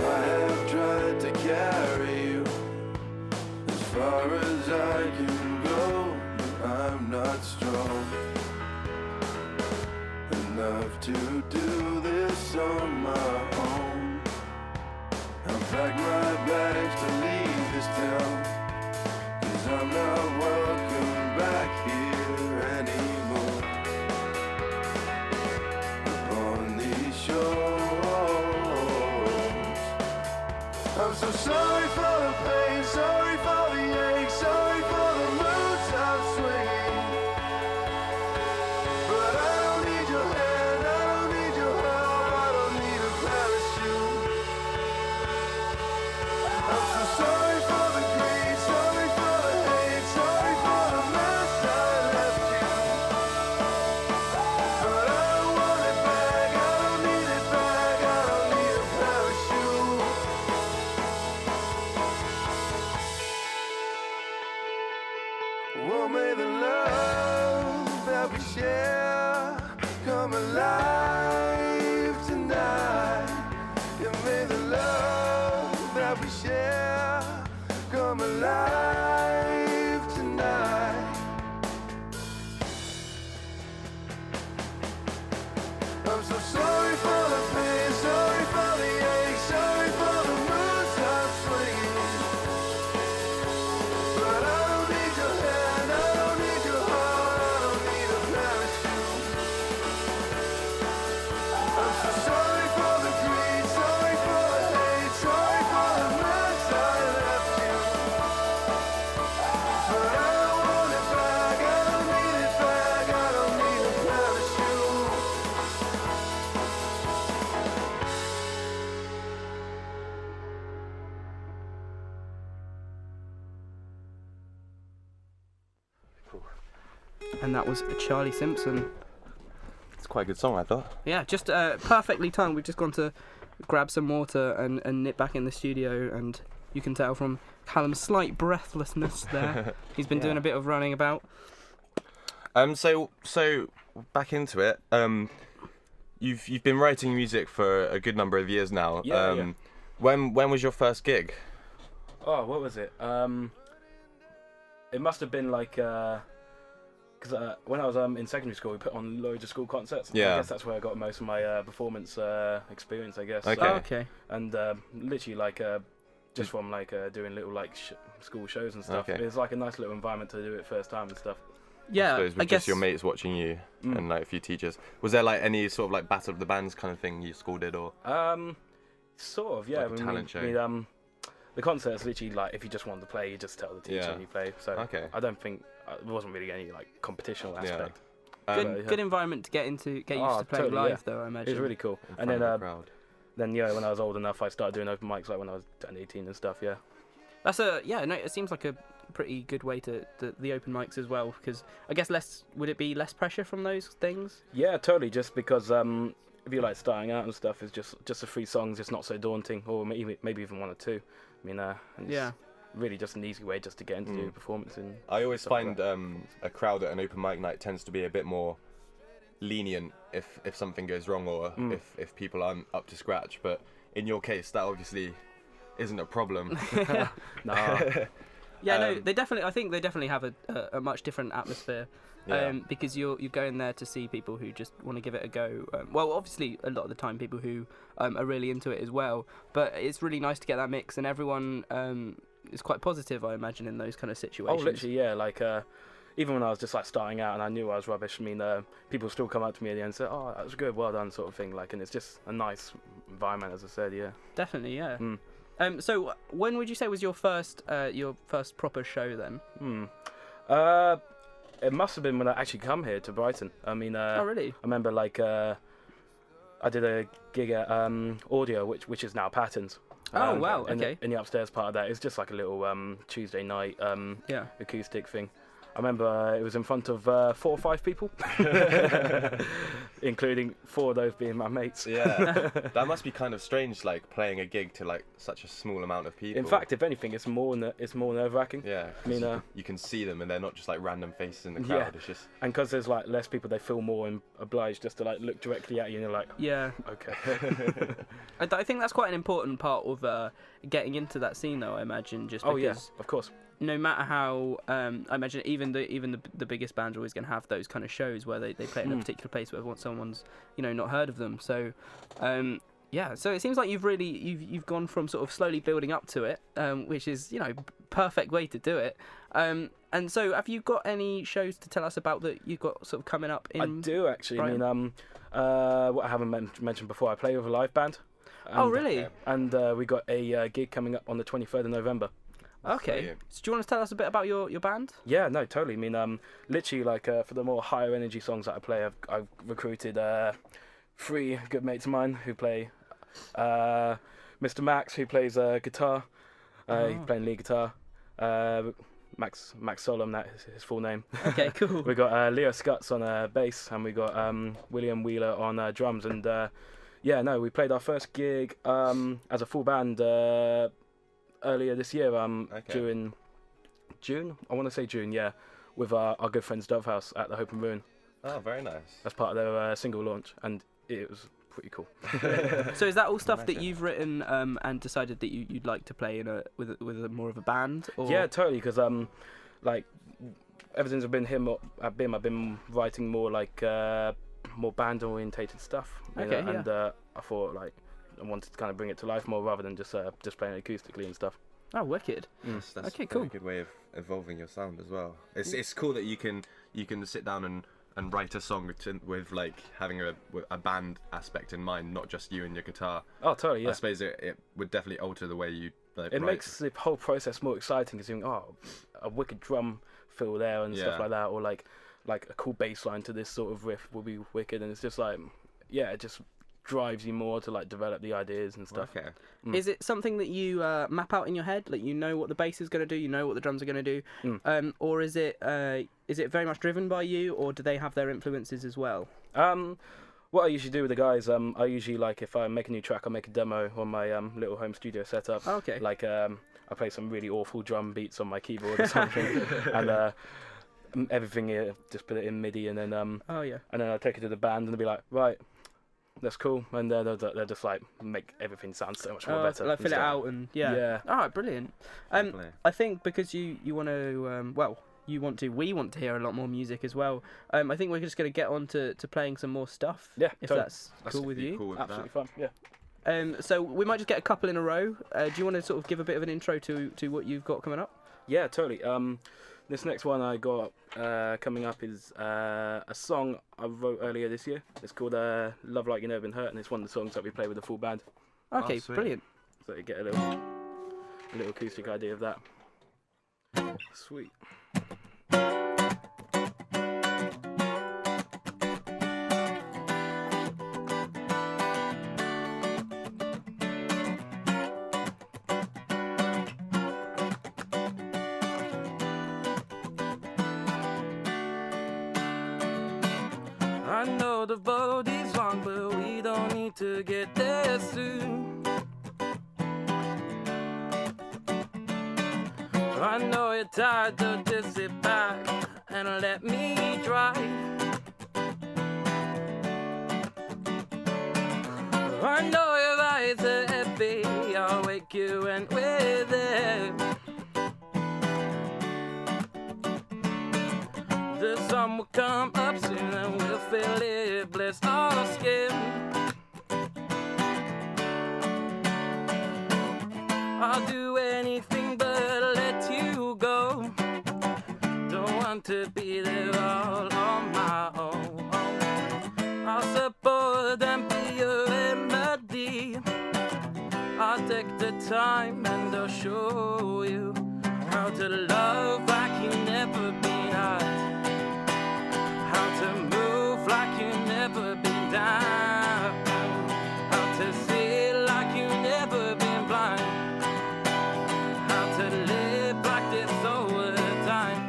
I have tried to carry you as far as I can go, but I'm not strong enough to do this on my own. I'll pack my bags to leave this town, 'cause I'm not welcome back here anymore. Upon these shores, I'm so sorry for the pain, sorry for the ache, sorry for the moods I'm swinging. But I don't need your hand, I don't need your help, I don't need a parachute. I'm so sorry for the greed, sorry for the hate, sorry for the mess I left you. But I don't want it back, I don't need it back, I don't need a parachute. Oh, may the love that we share come alive tonight. Yeah, may the love that we share come alive tonight. I'm so sorry for the pain, sorry for the ache, sorry for the moods I'm swinging. But I don't need your hand, I don't need your heart, I don't need a parachute. I'm so sorry for the greed, sorry for the hate, sorry for the mess I left you. But I don't want it back, I don't need it back, I don't need a parachute. And that was Charlie Simpson. It's quite a good song, I thought. Yeah, just perfectly timed. We've just gone to grab some water and nip back in the studio, and You can tell from Callum's slight breathlessness there. He's been doing a bit of running about. So back into it. You've been writing music for a good number of years now. Yeah. When was your first gig? Oh, what was it? It must have been like, because when I was in secondary school, we put on loads of school concerts. Yeah. I guess that's where I got most of my performance experience, I guess. Okay. Oh, okay. And literally like just from like doing little like school shows and stuff. Okay. It was like a nice little environment to do it first time and stuff. Yeah, I suppose with guess just your mates watching you and like a few teachers. Was there like any sort of like battle of the bands kind of thing your school did, or? Sort of, yeah. Like a talent show. The concert's literally like if you just wanted to play, you just tell the teacher and you play. So Okay. I don't think there wasn't really any like competitional aspect. good environment to get used to playing totally, live, though. I imagine It was really cool. In And front then of the crowd. when I was old enough, I started doing open mics like when I was 18 and stuff. Yeah. That's it seems like a pretty good way to the open mics as well, because I guess would it be less pressure from those things? Yeah, totally. Just because if you're like starting out and stuff, it's just the 3 songs. It's not so daunting, or maybe even 1 or 2. I mean, and it's really just an easy way just to get into doing performance. I always find a crowd at an open mic night tends to be a bit more lenient if something goes wrong or if people aren't up to scratch. But in your case, that obviously isn't a problem. No. Yeah, no, they definitely. I think they definitely have a much different atmosphere, because you're going there to see people who just want to give it a go. Well, obviously, a lot of the time, people who are really into it as well. But it's really nice to get that mix, and everyone is quite positive, I imagine, in those kind of situations. Oh, literally, yeah. Like even when I was just like starting out and I knew I was rubbish, I mean, people still come up to me at the end and say, "Oh, that was good, well done," sort of thing. Like, and it's just a nice environment, as I said. Yeah. Definitely, yeah. So when would you say was your first proper show then? It must have been when I actually come here to Brighton. I mean, Oh, really? I remember like I did a gig at Audio, which is now Patterns. Oh, wow, in okay. in the upstairs part of that, it's just like a little Tuesday night Yeah. acoustic thing. I remember it was in front of 4 or 5 people, including 4 of those being my mates. Yeah, that must be kind of strange, like playing a gig to like such a small amount of people. In fact, if anything, it's more nerve-wracking. Yeah, I mean, you can see them and they're not just like random faces in the crowd. Yeah. It's just and because there's like less people, they feel more obliged just to like look directly at you, and you're like, Yeah. okay. I think that's quite an important part of getting into that scene, though. I imagine, just because Oh yeah, of course. no matter how, I imagine even the biggest bands are always going to have those kind of shows where they play in a particular place where someone's not heard of them. So, so it seems like you've gone from sort of slowly building up to it, which is perfect way to do it. And so, have you got any shows to tell us about that you've got sort of coming up in? I do actually. Brighton? I mean, what I haven't mentioned before, I play with a live band. Oh, really? And we got a gig coming up on the 23rd of November. Okay. Brilliant. So do you want to tell us a bit about your band? Yeah, no, totally. I mean, literally, like for the more higher energy songs that I play, I've recruited 3 good mates of mine who play. Mr. Max, who plays guitar. He's playing lead guitar. Max Solom, that is his full name. Okay, cool. We got Leo Scutts on bass, and we got William Wheeler on drums. And we played our first gig as a full band earlier this year. During June, I want to say June, yeah, with our good friends Dovehouse at the Hope and Ruin. oh, very nice. As part of their single launch, and it was pretty cool. So is that all stuff that you've written and decided that you'd like to play with a more of a band? Or? Yeah, totally. Because like ever since I've been here at BIM, I've been writing more like more band orientated stuff. Okay, And I thought like I wanted to kind of bring it to life more rather than just playing acoustically and stuff. Oh, wicked. That's Okay, a cool. very good way of evolving your sound as well. It's cool that you can sit down and write a song with like having a band aspect in mind, not just you and your guitar. Oh, totally. Yeah. I suppose it would definitely alter the way you like, It write. makes the whole process more exciting because you think, a wicked drum fill there and stuff Yeah. like that, or like a cool bass line to this sort of riff will be wicked, and it's just like, yeah, it just drives you more to like develop the ideas and stuff. Okay. Is it something that you map out in your head, like you know what the bass is going to do, you know what the drums are going to do, or is it very much driven by you, or do they have their influences as well? What I usually do with the guys, I usually, like, if I make a new track, I make a demo on my little home studio setup. Oh, okay. Like, I play some really awful drum beats on my keyboard or something, and everything, just put it in MIDI, and then Oh yeah. and then I take it to the band, and they'll be like, right, that's cool, and they'll just like make everything sound so much more better. Like fill it out and yeah. Yeah. All right, brilliant. Definitely. I think because you want to we want to hear a lot more music as well. I think we're just going to get on to playing some more stuff. Yeah, if totally. that's cool with you. Cool with Absolutely that. fun. Yeah. So we might just get a couple in a row. Do you want to sort of give a bit of an intro to what you've got coming up? Yeah, totally. This next one I got coming up is a song I wrote earlier this year. It's called Love Like You Never Been Hurt, and it's one of the songs that we play with the full band. Okay, sweet. brilliant. So you get a little acoustic idea of that. Sweet. I know the road is long, but we don't need to get there soon. I know you're tired, so just sit back and let me drive. I know your eyes are heavy, I'll wake you when we're there. The sun will come up soon and we'll feel it bless our skin. I'll do anything but let you go. Don't want to be there all on my own. I'll support and be your remedy. I'll take the time and I'll show you how to love like you never been hurt. How to move like you never been down. How to see like you never been blind. How to live like this all the time.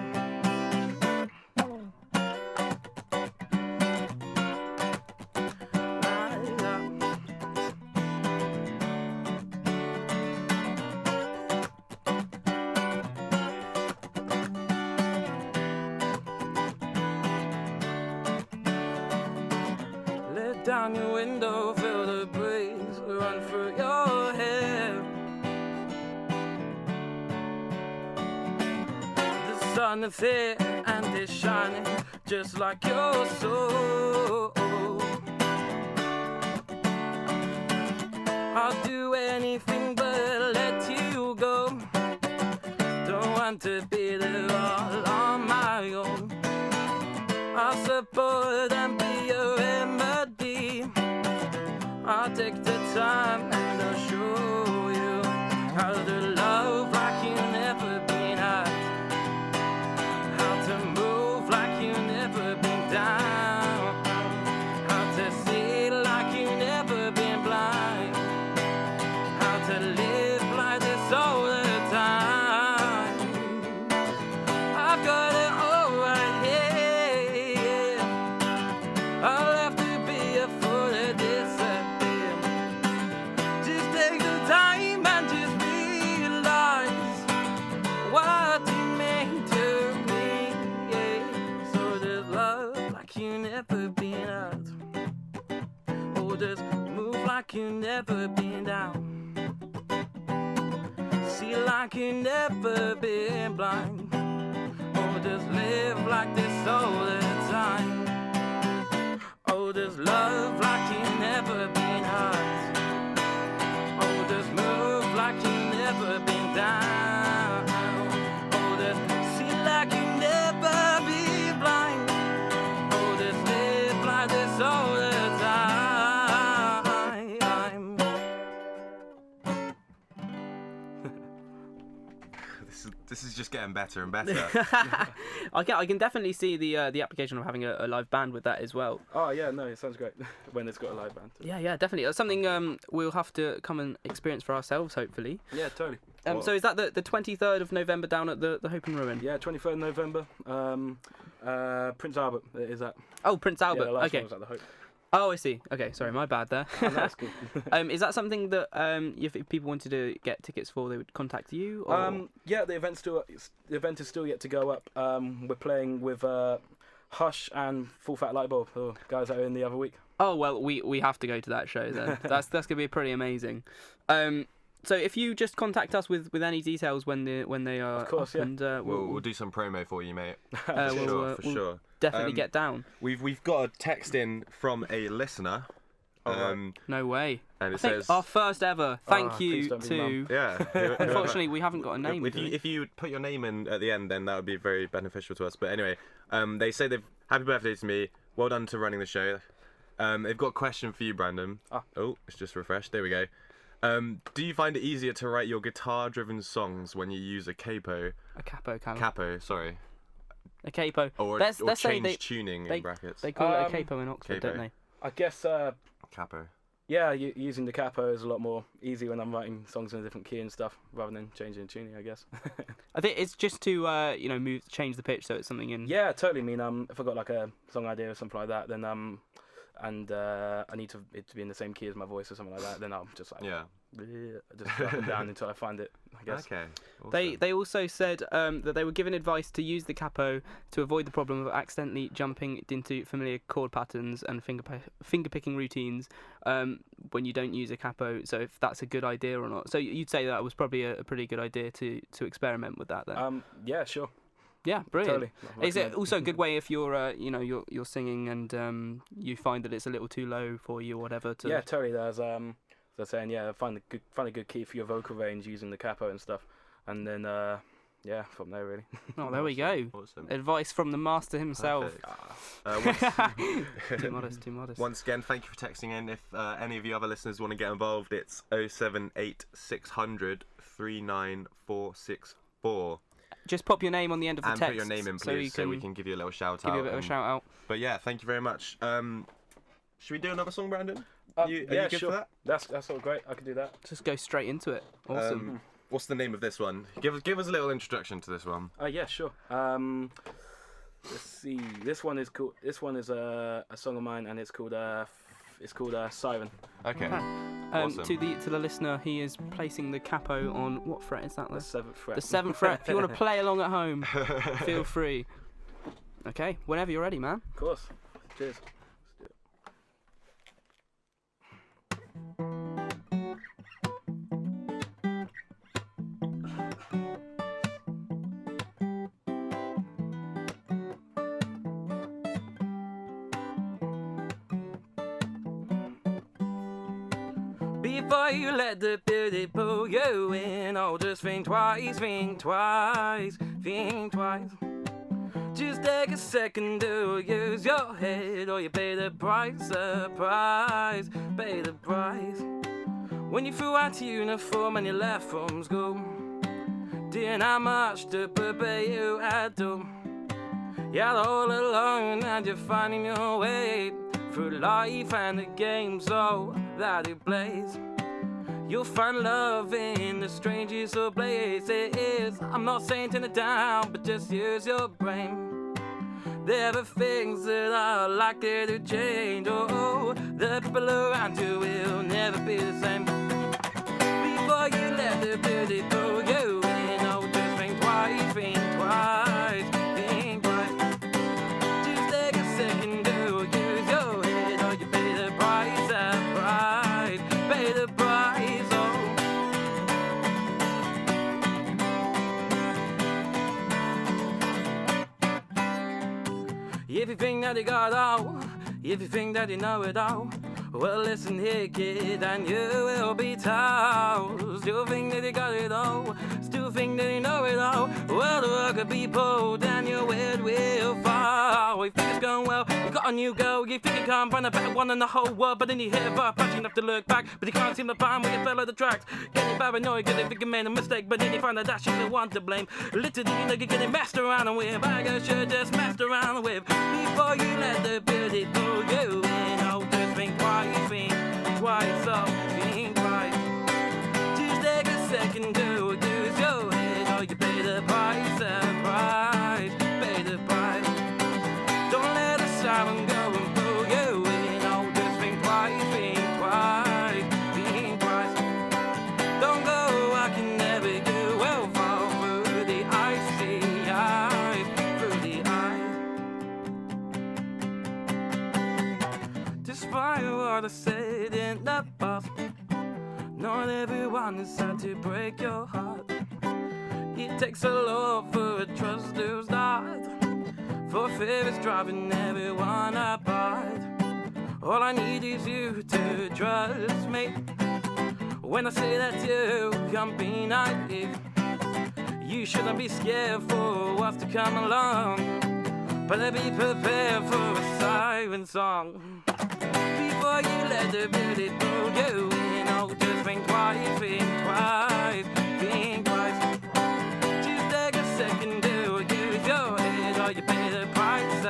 Let down your window, feel the breeze run through your hair. The sun is here and it's shining just like your soul. I'll do anything but let you go. Don't want to be there all on my own. I'll support and be your remedy. I'll take the time and I'll show you how to love like you never been hurt. How to move like you never been down. How to see like you never been blind. How to live like this all the time. I've got it all right here. I'll have to be a fool to disappear. Just take the time and just realize what you mean to me. Yeah. So just love like you never been hurt. Oh, just move like you never been down. See like you never been blind. Oh, just live like this all the time. Oh, just love like you never been hurt. Oh, just move like you never been down. Oh, just see like you never been blind. Oh, just live like this all the time. This is just getting better and better. I can definitely see the application of having a live band with that as well. Oh yeah, no, it sounds great when it's got a live band. Yeah, definitely. That's something we'll have to come and experience for ourselves, hopefully. Yeah, totally. So is that the 23rd of November down at the Hope and Ruin? Yeah, 23rd November. Prince Albert is that. Oh, Prince Albert. Yeah, the last okay. one was at the Hope. Oh, I see. Okay, sorry, my bad there. Oh, that's cool. Is that something that if people wanted to get tickets for, they would contact you? Or? Yeah, the event is still yet to go up. We're playing with Hush and Full Fat Lightbulb, the guys that are in the other week. Oh well, we have to go to that show then. That's gonna be pretty amazing. So if you just contact us with any details when they are, Of course, up, and We'll do some promo for you, mate. we'll Sure. definitely get down. We've got a text in from a listener. No way. And I it think says, our first ever. Thank please you don't be to. yeah. Unfortunately, we haven't got a name. If you put your name in at the end, then that would be very beneficial to us. But anyway, they say happy birthday to me. Well done to running the show. They've got a question for you, Brandon. Oh, it's just refreshed. There we go. Do you find it easier to write your guitar-driven songs when you use a capo? A capo, Callum. Capo, sorry. A capo. Or let's say change tuning in brackets. They call it a capo in Oxford, capo. don't they? I guess, Capo. yeah, using the capo is a lot more easy when I'm writing songs in a different key and stuff, rather than changing the tuning, I guess. I think it's just to change the pitch so it's something in. Yeah, totally. I mean, if I got like a song idea or something like that, then and I need it to be in the same key as my voice or something like that, then I'll just like just drop it down until I find it, I guess. Okay. Awesome. They also said that they were given advice to use the capo to avoid the problem of accidentally jumping into familiar chord patterns and finger picking routines when you don't use a capo. So if that's a good idea or not. So you'd say that was probably a pretty good idea to experiment with that then. Yeah, sure. Yeah, brilliant. Totally. Is it also a good way if you're you're singing and you find that it's a little too low for you or whatever? Yeah, totally. There's they're saying find a good key for your vocal range using the capo and stuff, and then from there really. Oh, there we go. Awesome. Advice from the master himself. Too modest. Once again, thank you for texting in. If any of you other listeners want to get involved, it's 078 39464. Just pop your name on the end of the and text. put your name in, please, so we can give you a little shout out. Give you a bit of a shout out. But yeah, thank you very much. Should we do another song, Brandon? Yeah, are you good sure. for that? That's all great. I could do that. Just go straight into it. Awesome. What's the name of this one? Give us a little introduction to this one. Yeah, sure. Let's see. This one is cool. This one is a song of mine, and it's called Siren. Okay. To the listener, he is placing the capo on what fret is that? The 7th fret. The 7th fret. If you want to play along at home, feel free. Okay, whenever you're ready, man. Of course. Cheers. Before you let the beauty pull you in, oh, just think twice, think twice, think twice. Just take a second to use your head, or you pay the price, pay the price. When you threw out your uniform and you left from school, didn't have much to prepare you had to. You're all alone and you're finding your way through life and the game so that it plays. You'll find love in the strangest of places. I'm not saying turn it down, but just use your brain. There are things that are likely to change. Oh, the people around you will never be the same. Before you let the beauty pull you in, oh, just think twice, think twice, think twice. Just take a second to use your head, or you pay the price, pay the price, oh. If you think that you got all, if you think that you know it all, well, listen here, kid, and you will be told. Still think that you got it all, still think that you know it all. Well, the work will be pulled and your word will fall. You think it's going well, you got a new girl, you think you can't find a better one in the whole world, but then you hear about passion enough to look back, but you can't seem to find where you fell off the tracks. Getting paranoid because you think you made a mistake, but then you find out that she's the one to blame. Literally, you know you're getting messed around with, I guess you're just messed around with. Before you let the beauty pull you in, oh, just think twice, oh, think twice. Just take a second to use your head, or you pay the price, pay the price. Don't let the siren go and pull you in, oh, just what I said in the past. Not everyone is out to break your heart. It takes a lot for a trust to start. For fear is driving everyone apart. All I need is you to trust me. When I say that you can't be naive, you shouldn't be scared for what's to come along. Better be prepared for a siren song. Before you let the bullet pull you in, oh, just think twice, think twice, think twice. Just take a second to use your head, or you pay the price,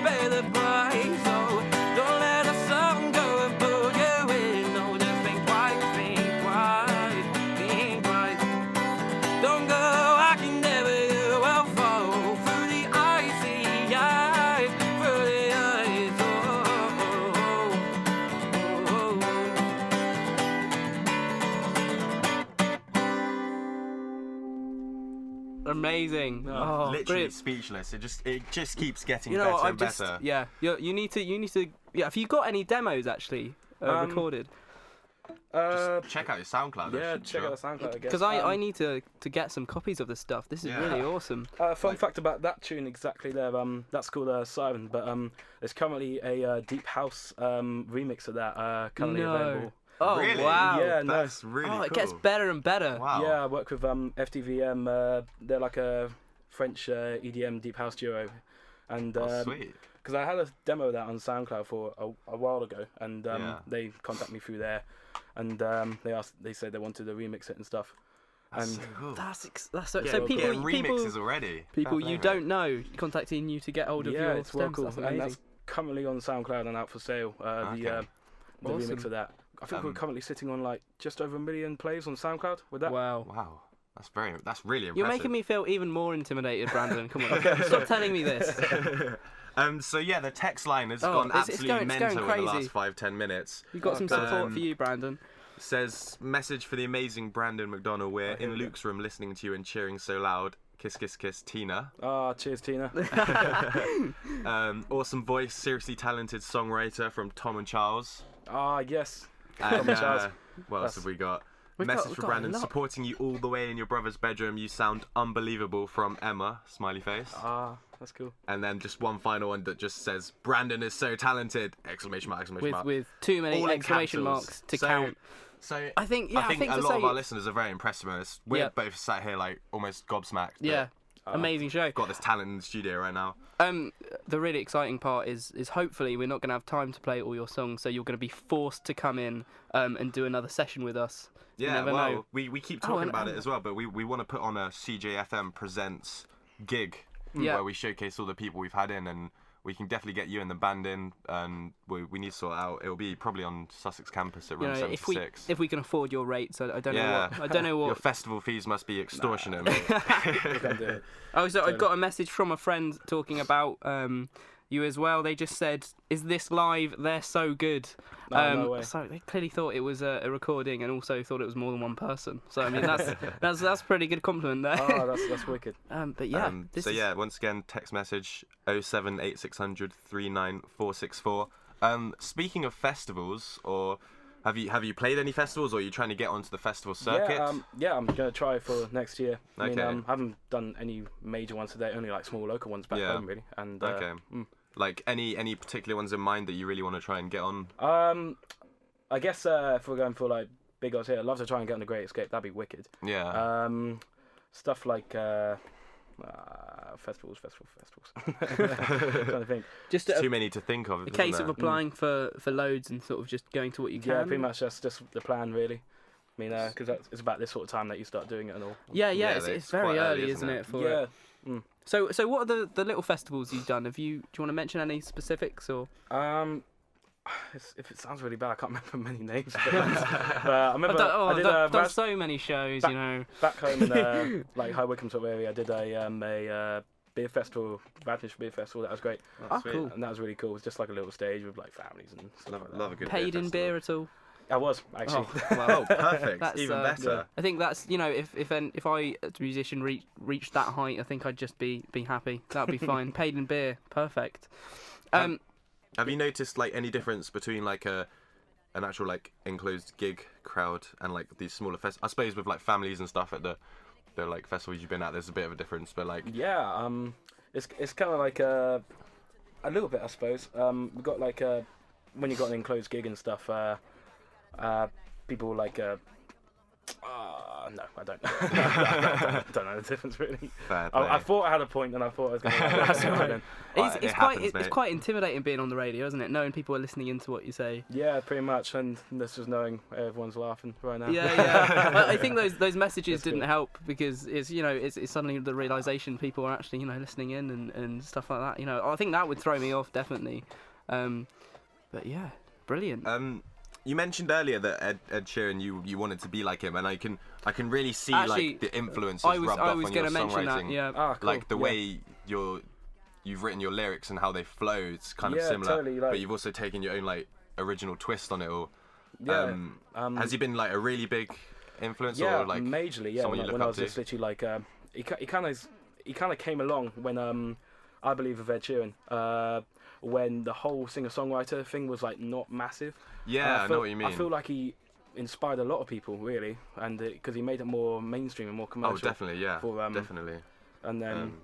pay the price. Oh, don't let a song go and pull you in, oh, just think twice, think twice, think twice. Don't go, I can never you will fall through the icy eyes, through the eyes. Amazing. Oh, Literally brilliant. speechless. It just keeps getting You know better what? and better. Yeah. You need to. Yeah. Have you got any demos actually recorded? Just check out your SoundCloud. Yeah, check out the SoundCloud, I guess. Because I need to get some copies of this stuff. This is Yeah. really awesome. Fun fact about that tune exactly there, that's called Siren, but there's currently a Deep House remix of that currently available. Oh Really? wow. Yeah, no. That's really cool. It gets better and better. Wow. Yeah, I work with FTVM, they're like a French EDM Deep House duo. And Oh, sweet. because I had a demo of that on SoundCloud for a while ago, and Yeah. they contacted me through there, and they said they wanted to remix it and stuff. That's And so cool. That's Yeah, so well, people Getting remixes already. people Fair you play, don't know contacting you to get hold of yeah, your it's well stems. cool, That's and amazing. that's currently on SoundCloud and out for sale. The Awesome. remix of that. I think we're currently sitting on like just over 1 million plays on SoundCloud with that. Wow. mate. Wow. That's really impressive. You're making me feel even more intimidated, Brandon. Come on, stop telling me this. So yeah, the text line has Oh, gone it's absolutely going mental in the crazy. last 5-10 minutes. We've got some support Um, for you, Brandon. Says, message for the amazing Brandon McDonnell. We're here in we go. Luke's room listening to you and cheering so loud. Kiss, kiss, kiss, Tina. Ah, cheers, Tina. Awesome voice, seriously talented songwriter from Tom and Charles. Ah, yes. And, and Charles. what else That's- have we got? We've Message got for a Brandon, lot. supporting you all the way in your brother's bedroom. You sound unbelievable, from Emma, smiley face. Ah, that's cool. And then just one final one that just says, Brandon is so talented! Exclamation mark, exclamation mark. With too many All in exclamation capitals. marks to So- count. So I think I think to a lot of say- our listeners are very impressed with us. We're Yeah. both sat here like almost gobsmacked. that Yeah, amazing show. Got this talent in the studio right now. The really exciting part is hopefully we're not going to have time to play all your songs, so you're going to be forced to come in and do another session with us. You Yeah, never well, know. we keep Oh, talking and- about it as well, but we want to put on a CJFM Presents gig Yeah. where we showcase all the people we've had in, and we can definitely get you and the band in, and we need to sort it out. It'll be probably on Sussex campus at You room know, if 76. we can afford your rates, I don't yeah. know what. I don't know Your what. festival fees must be extortionate, mate. We can do it. Oh, so I got a message from a friend talking about you as well. They just said, "Is this live? They're so good." No way. So they clearly thought it was a recording, and also thought it was more than one person. So I mean, that's a pretty good compliment there. Oh, that's wicked. But yeah, this So is, yeah, once again, text message 07860 39464. Speaking of festivals, or have you played any festivals, or are you trying to get onto the festival circuit? Yeah, I'm gonna try for next year. I mean, Okay. I haven't done any major ones today, only like small local ones back Yeah. home, really. And Okay. Like any particular ones in mind that you really want to try and get on? I guess if we're going for like big odds here, I'd love to try and get on the Great Escape. That'd be wicked. Yeah. Stuff like festivals. Trying to think. just Too a many to think of. case isn't of there? applying for loads and sort of just going to what you can. Yeah, pretty much that's just the plan, really. I mean, because it's about this sort of time that you start doing it and all. Yeah, Yeah, it's it's very quite early, early, isn't isn't it? it? For Yeah. it? So what are the little festivals you've done? Do you want to mention any specifics or? If it sounds really bad, I can't remember many names. But I remember I did I've done Raz- so many shows, you know. back home in like High Wycombe sort of area. I did a beer festival, Radnish Beer Festival. That was great. Oh, cool. And that was really cool. It was just like a little stage with like families and stuff like that. Love a good Paid in beer festival. at all? I was actually. Well, Oh, perfect. That's, Even better. yeah. I think that's, you know, if I as a musician reached that height, I think I'd just be happy. That'd be fine. Paid in beer, perfect. Have you noticed like any difference between like an actual like enclosed gig crowd and like these smaller I suppose with like families and stuff at the like festivals you've been at, there's a bit of a difference, but like it's kind of like a little bit, I suppose. We've got like when you got an enclosed gig and stuff, people like no, I don't. I don't know the difference really. I thought I had a point, and I thought I was going to. It's quite intimidating being on the radio, isn't it? Knowing people are listening into what you say. Yeah, pretty much, and that's just knowing everyone's laughing right now. Yeah. I think those messages didn't help because it's suddenly the realization people are actually listening in and stuff like that. I think that would throw me off definitely. But yeah, brilliant. You mentioned earlier that Ed Sheeran, you wanted to be like him, and I can really see like the influences rubbed off on your songwriting. That, yeah. Cool. Like the way you've written your lyrics and how they flow, it's kind of similar. Totally, but you've also taken your own like original twist on it all. Yeah. Has he been like a really big influence? Yeah, or like majorly. Yeah. When I was just literally like, he kind of came along when I believe with Ed Sheeran. When the whole singer-songwriter thing was like not massive. Yeah, I know what you mean. I feel like he inspired a lot of people really, and because he made it more mainstream and more commercial. Oh, definitely, yeah, definitely. And then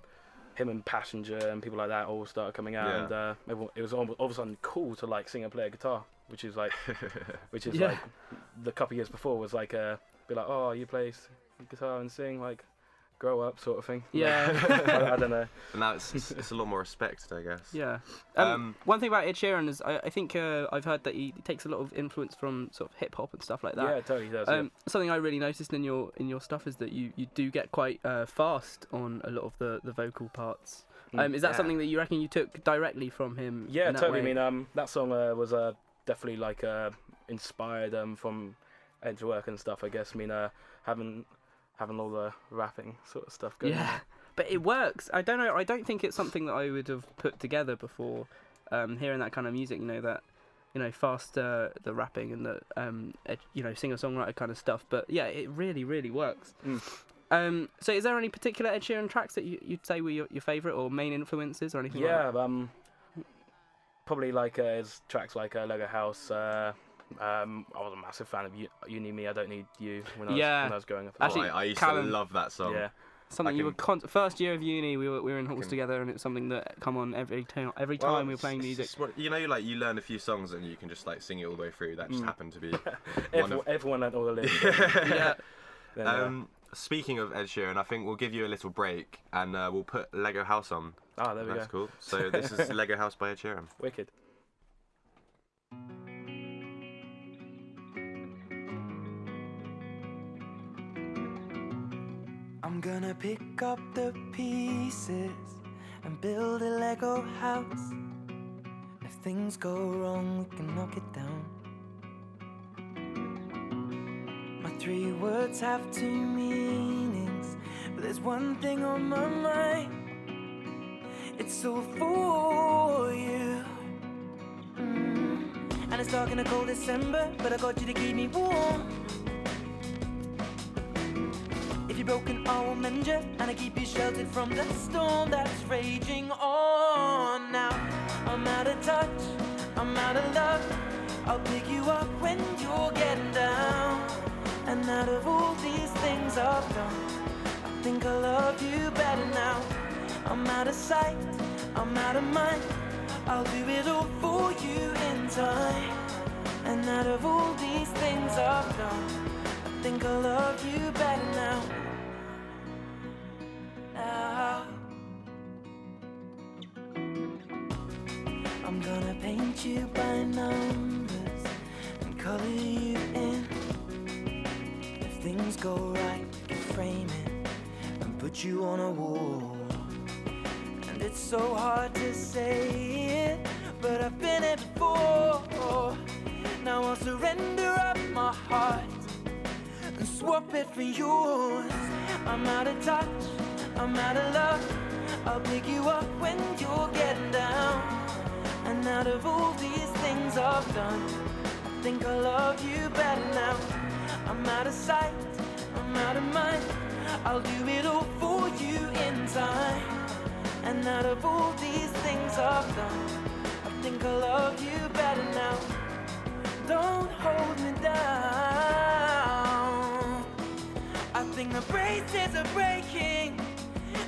him and Passenger and people like that all started coming out, and everyone, it was all of a sudden cool to like sing and play a guitar, which is like like the couple years before was like be like, oh, you play guitar and sing, like grow up sort of thing. Yeah. I don't know. And now it's a lot more respected, I guess. Yeah. One thing about Ed Sheeran is I think I've heard that he takes a lot of influence from sort of hip hop and stuff like that. Yeah, totally does. Something I really noticed in your stuff is that you do get quite fast on a lot of the vocal parts. Is that something that you reckon you took directly from him? Yeah, in that totally. way? I mean, that song was definitely like inspired from Ed's work and stuff, I guess. I mean, having all the rapping sort of stuff going on. But it works. I don't know. I don't think it's something that I would have put together before. Hearing that kind of music, that fast the rapping and the singer-songwriter kind of stuff. But yeah, it really, really works. So is there any particular Ed Sheeran tracks that you'd say were your favourite or main influences or anything like that? Yeah, probably like his tracks like Lego House. I was a massive fan of You Need Me, I Don't Need You when I was growing up. Actually, I used Callum, to love that song. Yeah. Something you were first year of uni, we were in halls together, and it's something that come on every time we were playing music. Like you learn a few songs and you can just like sing it all the way through. That just happened to be everyone learned all the lyrics. Yeah. Then, speaking of Ed Sheeran, I think we'll give you a little break and we'll put Lego House on. There we go. That's cool. So this is Lego House by Ed Sheeran. Wicked. I'm gonna pick up the pieces and build a Lego house. If things go wrong, we can knock it down. My 3 words have 2 meanings, but there's one thing on my mind. It's all for you. And it's dark in a cold December, but I got you to keep me warm. If you're broken, I will mend you, and I keep you sheltered from the storm that's raging on. Now I'm out of touch, I'm out of love. I'll pick you up when you're getting down. And out of all these things I've done, I think I love you better now. I'm out of sight, I'm out of mind. I'll do it all for you in time. And out of all these things I've done, I think I love you better now. I'm gonna paint you by numbers and color you in. If things go right, we can frame it and put you on a wall. And it's so hard to say it, but I've been it before. Now I'll surrender up my heart and swap it for yours. I'm out of touch, I'm out of love. I'll pick you up when you're getting down. And out of all these things I've done, I think I love you better now. I'm out of sight, I'm out of mind. I'll do it all for you in time. And out of all these things I've done, I think I love you better now. Don't hold me down. I think the braces are breaking,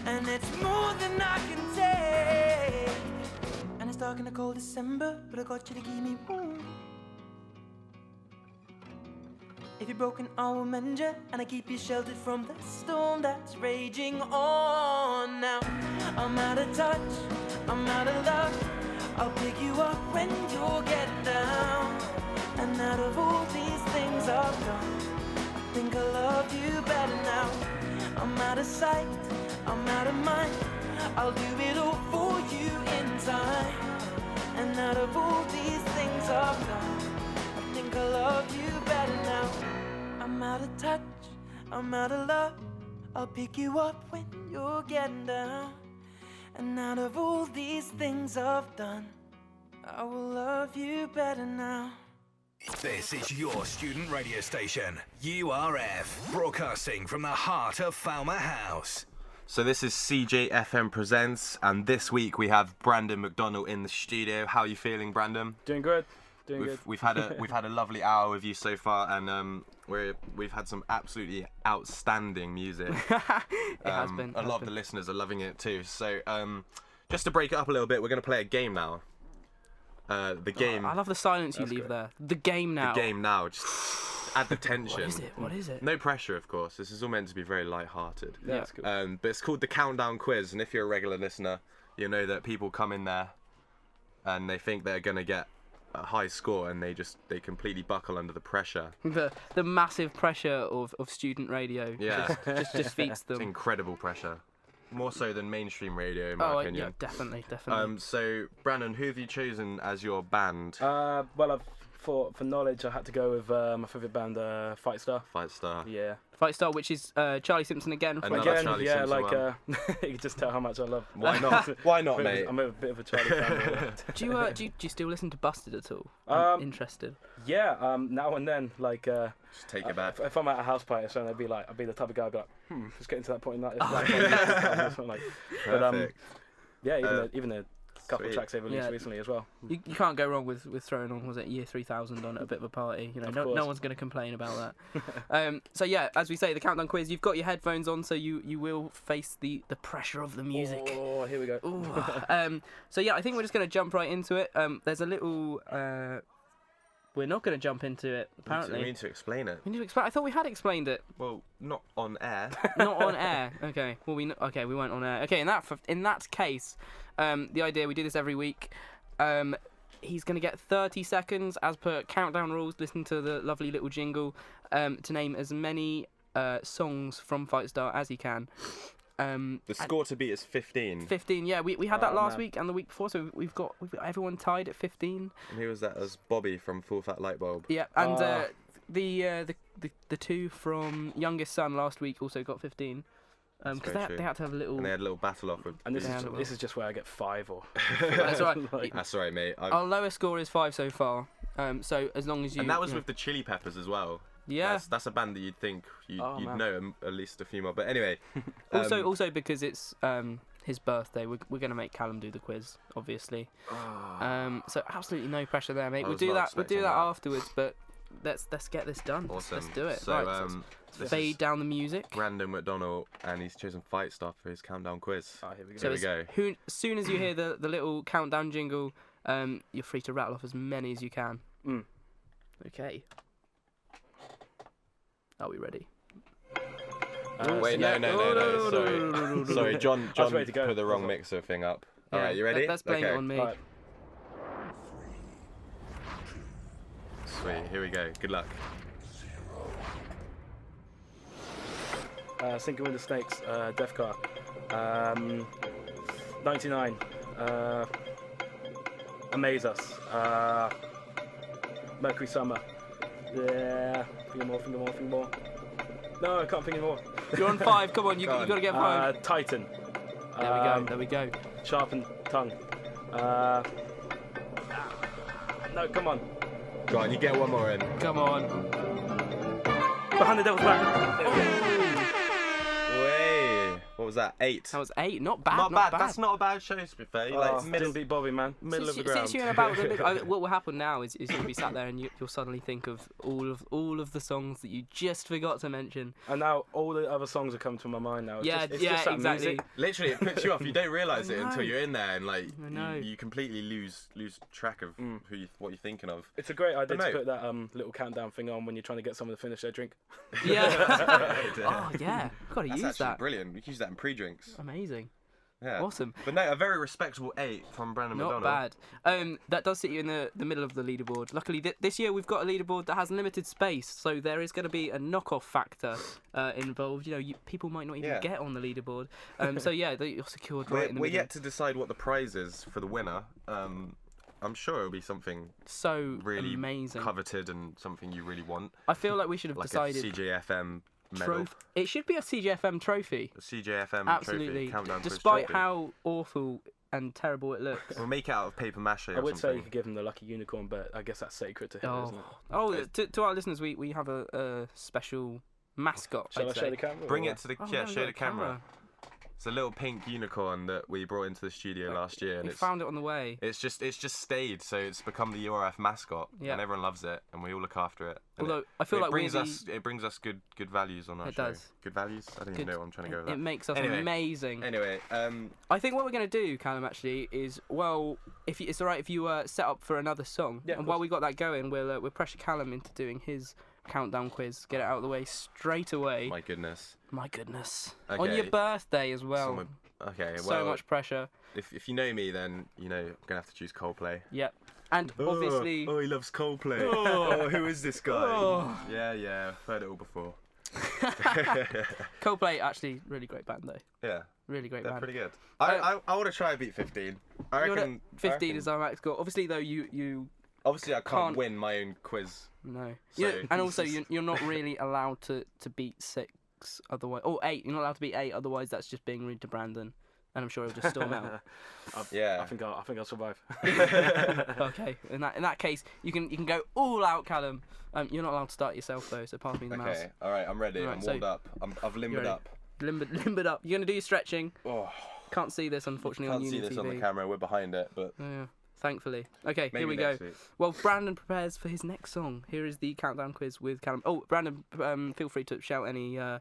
and it's more than I can take. And it's dark in the cold December, but I got you to keep me warm. If you're broken, I will mend you, and I keep you sheltered from the storm that's raging on. Now I'm out of touch, I'm out of luck. I'll pick you up when you're getting down. And out of all these things I've done, I think I love you better now. I'm out of sight, I'm out of mind. I'll do it all for you in time. And out of all these things I've done, I think I love you better now. I'm out of touch, I'm out of love. I'll pick you up when you're getting down. And out of all these things I've done, I will love you better now. This is your student radio station, URF, broadcasting from the heart of Falmer House. So this is CJFM Presents, and this week we have Brandon McDonnell in the studio. How are you feeling, Brandon? Doing good. Doing good. We've had a lovely hour with you so far, and we've had some absolutely outstanding music. It has been. A lot of the listeners are loving it too. So just to break it up a little bit, we're going to play a game now. The game. I love the silence you leave there. The game now. The game now. Just add the tension. What is it? No pressure, of course. This is all meant to be very light-hearted. Yeah, that's cool. But it's called the Countdown Quiz, and if you're a regular listener, you know that people come in there and they think they're going to get a high score, and they completely buckle under the pressure. The massive pressure of student radio. Yeah. just defeats them. It's incredible pressure. More so than mainstream radio, in my opinion. Yeah, definitely. So, Brandon, who have you chosen as your band? Well, for knowledge, I had to go with my favourite band, Fight Star. Fight Star. Yeah. Fight Star, which is Charlie Simpson again. Another Again, Charlie yeah, Simpson like one. you can just tell how much I love. Why not? Why not, mate? I'm a bit of a Charlie fan. Do you still listen to Busted at all? I'm interested. Yeah, now and then, like. Just take it back. If I'm at a house party, so I'd be the type of guy I'd be like, it's getting to that point in that. Perfect. Yeah, even a couple of Sweet. tracks they've released recently as well. You can't go wrong with throwing on, was it Year 3000 on at a bit of a party? You know, no one's going to complain about that. So yeah, as we say, the Countdown Quiz, you've got your headphones on, so you will face the pressure of the music. Oh, here we go. So yeah, I think we're just going to jump right into it. There's a little... we're not going to jump into it, apparently. We need to explain it. We need to explain. I thought we had explained it. Well, not on air. Not on air. Okay. Well, we weren't on air. Okay. In that case, the idea, we do this every week. He's going to get 30 seconds as per countdown rules. Listen to the lovely little jingle to name as many songs from Fight Star as he can. The score to beat is 15. 15. Yeah, we had that last week and the week before, so we've got everyone tied at 15. And who was that? As Bobby from Full Fat Lightbulb. Yeah, and the two from Youngest Son last week also got 15. Because they had to have a little. And they had a little battle off with. And this is just where I get 5 or. That's right. That's all right, mate. Our lowest score is 5 so far. So as long as you. And that was with the Chili Peppers as well. Yeah. That's a band that you'd think you'd know at least a few more. But anyway. Also because it's his birthday, we're going to make Callum do the quiz, obviously. So absolutely no pressure there, mate. We'll do that afterwards, but let's get this done. Awesome. Let's do it. So, right, let's fade down the music. Brandon McDonnell, and he's chosen Fight Star for his countdown quiz. Here we go. So Here we go. As soon as you hear the little countdown jingle, you're free to rattle off as many as you can. Okay. Are we ready? Wait, no. Sorry, John ready to go. put the wrong mixer thing up. Yeah, All right, you ready? Let's blame it on me. Right. Sweet, here we go. Good luck. Sinking with the Snakes, Death Car. 99. Amaze Us. Mercury Summer. Yeah. Finger more. No, I can't think of more. You're on 5. Come on, you got to get 5. Titan. There we go. Sharpened Tongue. No, come on. Go on, you get one more in. Come on. Behind the Devil's Back. Way. What was that? 8. That was 8. Not bad. Not bad. That's not a bad show, to be fair. Didn't beat Bobby, man. Middle of the ground. Since you're in about the middle, what will happen now is you'll be sat there and you'll suddenly think of all of the songs that you just forgot to mention. And now all the other songs are coming to my mind now. It's just that exactly. music. Literally, it puts you off. You don't realise it until you're in there, and like know. you completely lose track of what you're thinking of. It's a great idea to put that little countdown thing on when you're trying to get someone to finish their drink. Yeah. Oh yeah. Gotta That's use actually that. brilliant. We can use that in pre-drinks. Amazing. Yeah. Awesome. But no, a very respectable 8 from Brandon McDonnell. Not bad. That does sit you in the middle of the leaderboard. Luckily, this year we've got a leaderboard that has limited space, so there is going to be a knock-off factor involved. You know, people might not even get on the leaderboard. So yeah, you're secured right in the middle. We're yet to decide what the prize is for the winner. I'm sure it'll be something so really amazing, coveted, and something you really want. I feel like we should have like decided. A CJFM medal. It should be a CJFM trophy. A CJFM Absolutely. trophy. Countdown Despite quiz trophy. how awful and terrible it looks. We'll make it out of paper mache or I would say something. you could give him the lucky unicorn, but I guess that's sacred to him, isn't it? To our listeners, we have a special mascot. Shall I show the camera? Bring it to the show the camera. camera. It's a little pink unicorn that we brought into the studio last year, and We found it on the way. it's just stayed, so it's become the URF mascot, Yeah. and everyone loves it, and we all look after it. And Although I feel like it brings us good values on our It show. does. Good values? I don't even know what I'm trying to go with that. It makes us Anyway. amazing. Anyway, I think what we're going to do, Callum, actually, is, well, if it's all right if you set up for another song. Yeah, of and while course. we got that going, we'll pressure Callum into doing his countdown quiz, get it out of the way straight away. my goodness. My goodness. Okay. On your birthday as well. Okay, well, So much pressure. if you know me, then you know I'm going to have to choose Coldplay. Yep. And obviously... Oh, he loves Coldplay. Oh, who is this guy? Oh. Yeah, I've heard it all before. Coldplay, actually, really great band, though. Yeah, Really great they're band. pretty good. I want to try and beat 15. I You wanna- reckon 15 is our max score. Obviously, though, you Obviously, I can't- can't win my own quiz. no. So- And also, you're not really allowed to beat 6 otherwise. Or 8. You're not allowed to beat 8, otherwise that's just being rude to Brandon. And I'm sure he'll just storm out. Yeah. I think I'll survive. Okay. In that case, you can go all out, Callum. You're not allowed to start yourself though, so pass me the mouse. Okay, alright, I'm ready. Alright, I'm so- warmed up. I've limbered ready? up. Limbered up. You're gonna do your stretching. Oh, Can't see this unfortunately can't on see Uni this TV. on the camera, we're behind it, but Yeah. Thankfully. Okay, maybe here we go. next week. Well, Brandon prepares for his next song. Here is the countdown quiz with Callum. Oh, Brandon, feel free to shout any. Try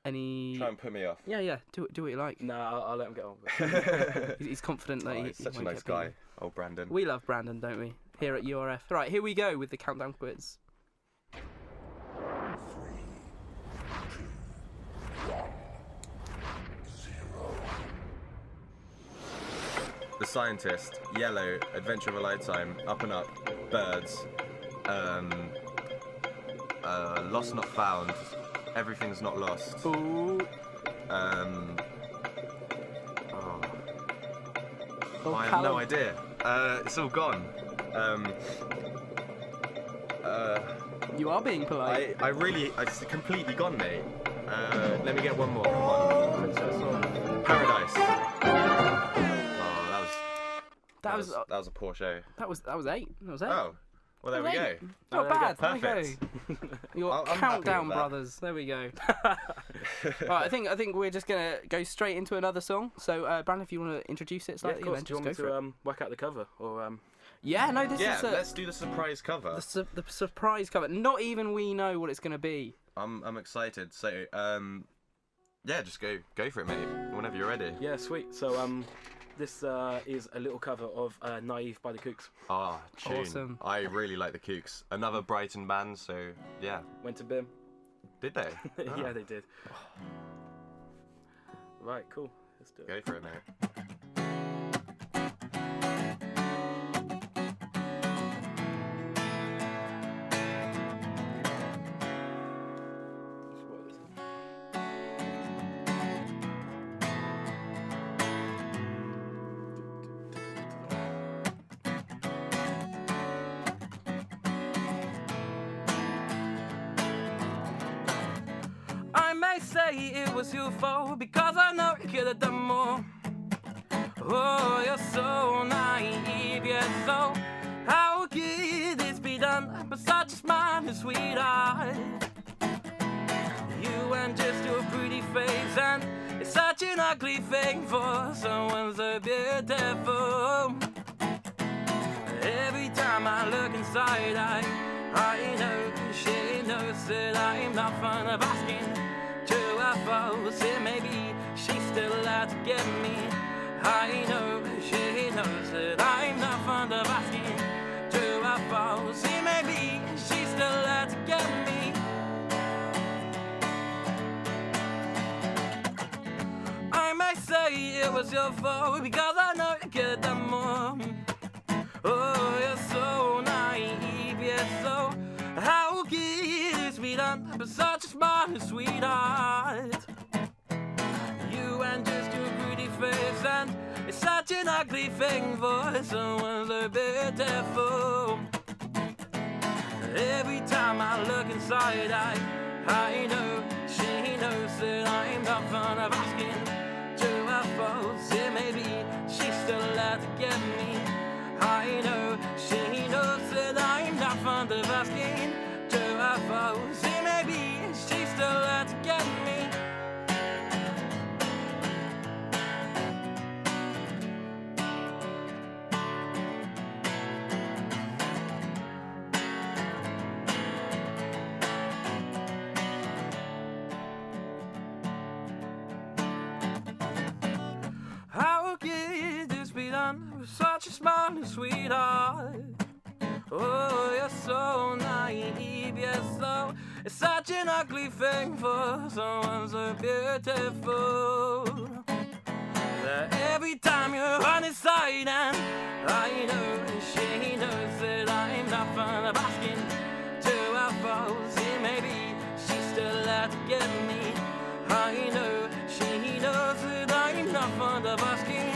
and put me off. Yeah. Do what you like. Nah, I'll let him get on with it. He's confident that He's such a won't nice get beaten. guy. Oh, Brandon. We love Brandon, don't we? Here at URF. Right, here we go with the countdown quiz. The Scientist, Yellow, Adventure of a Lifetime, Up and Up, Birds, Lost Not Found, Everything's Not Lost. Ooh. I have no idea. It's all gone. You are being polite. It's completely gone, mate. Let me get one more. Come on. Paradise. Oh, that was a poor show. That was 8. That was 8. Oh, well there we go. Not bad. There we go. Perfect. Your I'm happy countdown with that. brothers. There we go. Right, I think we're just gonna go straight into another song. So, Brandon, if you want to introduce it Yeah, slightly, of course. then Do you just want go me for it. to whack out the cover or Yeah, no, this Yeah, is let's do the surprise cover. the surprise cover. Not even we know what it's gonna be. I'm excited. So, yeah, just go for it, mate. Whenever you're ready. Yeah, sweet. So this is a little cover of Naive by the Kooks. Ah, tune. Awesome. I really like the Kooks. Another Brighton band, so yeah. Went to BIM. Did they? Yeah, they did. Right, cool. Let's do it. Go for it, mate. I may say it was your fault because I know you could have done more. Oh, you're so naive, yet so how could this be done? But such a smiling sweetheart. You and just your pretty face, and it's It's such an ugly thing for someone so beautiful. Every time I look inside, I know she knows that I'm not fond of asking to her faults. And maybe she's still out to get me. I know she knows that I'm not fond of asking to her faults. And maybe she's still out to get me. I may say it was your fault because I know you could have more. Oh, you're so naive, you're so. How could this be done? But such a smart sweetheart. You and just your pretty face, and it's such an ugly thing for someone so beautiful. Every time I look inside, I know she knows that I'm not fond of asking to her faults. Yeah, maybe she's still out to get me. I know she knows that I'm not fond of asking to her faults. Yeah, maybe she's still out to get me. How could this be done with such a smiling sweetheart? Oh, you're so naive, you're so. It's such an ugly thing for someone so beautiful. That every time you're on his side, and I know she knows that I'm not fond of asking to her faults. Yeah, maybe she's still out to get me. I know she knows that I'm not fond of asking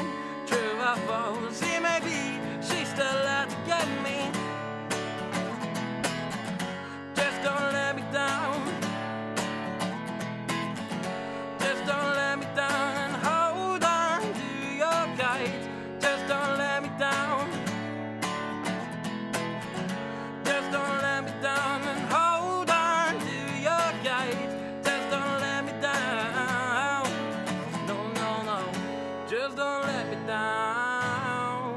to her faults. Yeah, maybe she's still out to get me. Just don't let me down. Just don't let me down and hold on to your kite. Just don't let me down. Just don't let me down and hold on to your kite. Just don't let me down. No, no, no. Just don't let me down.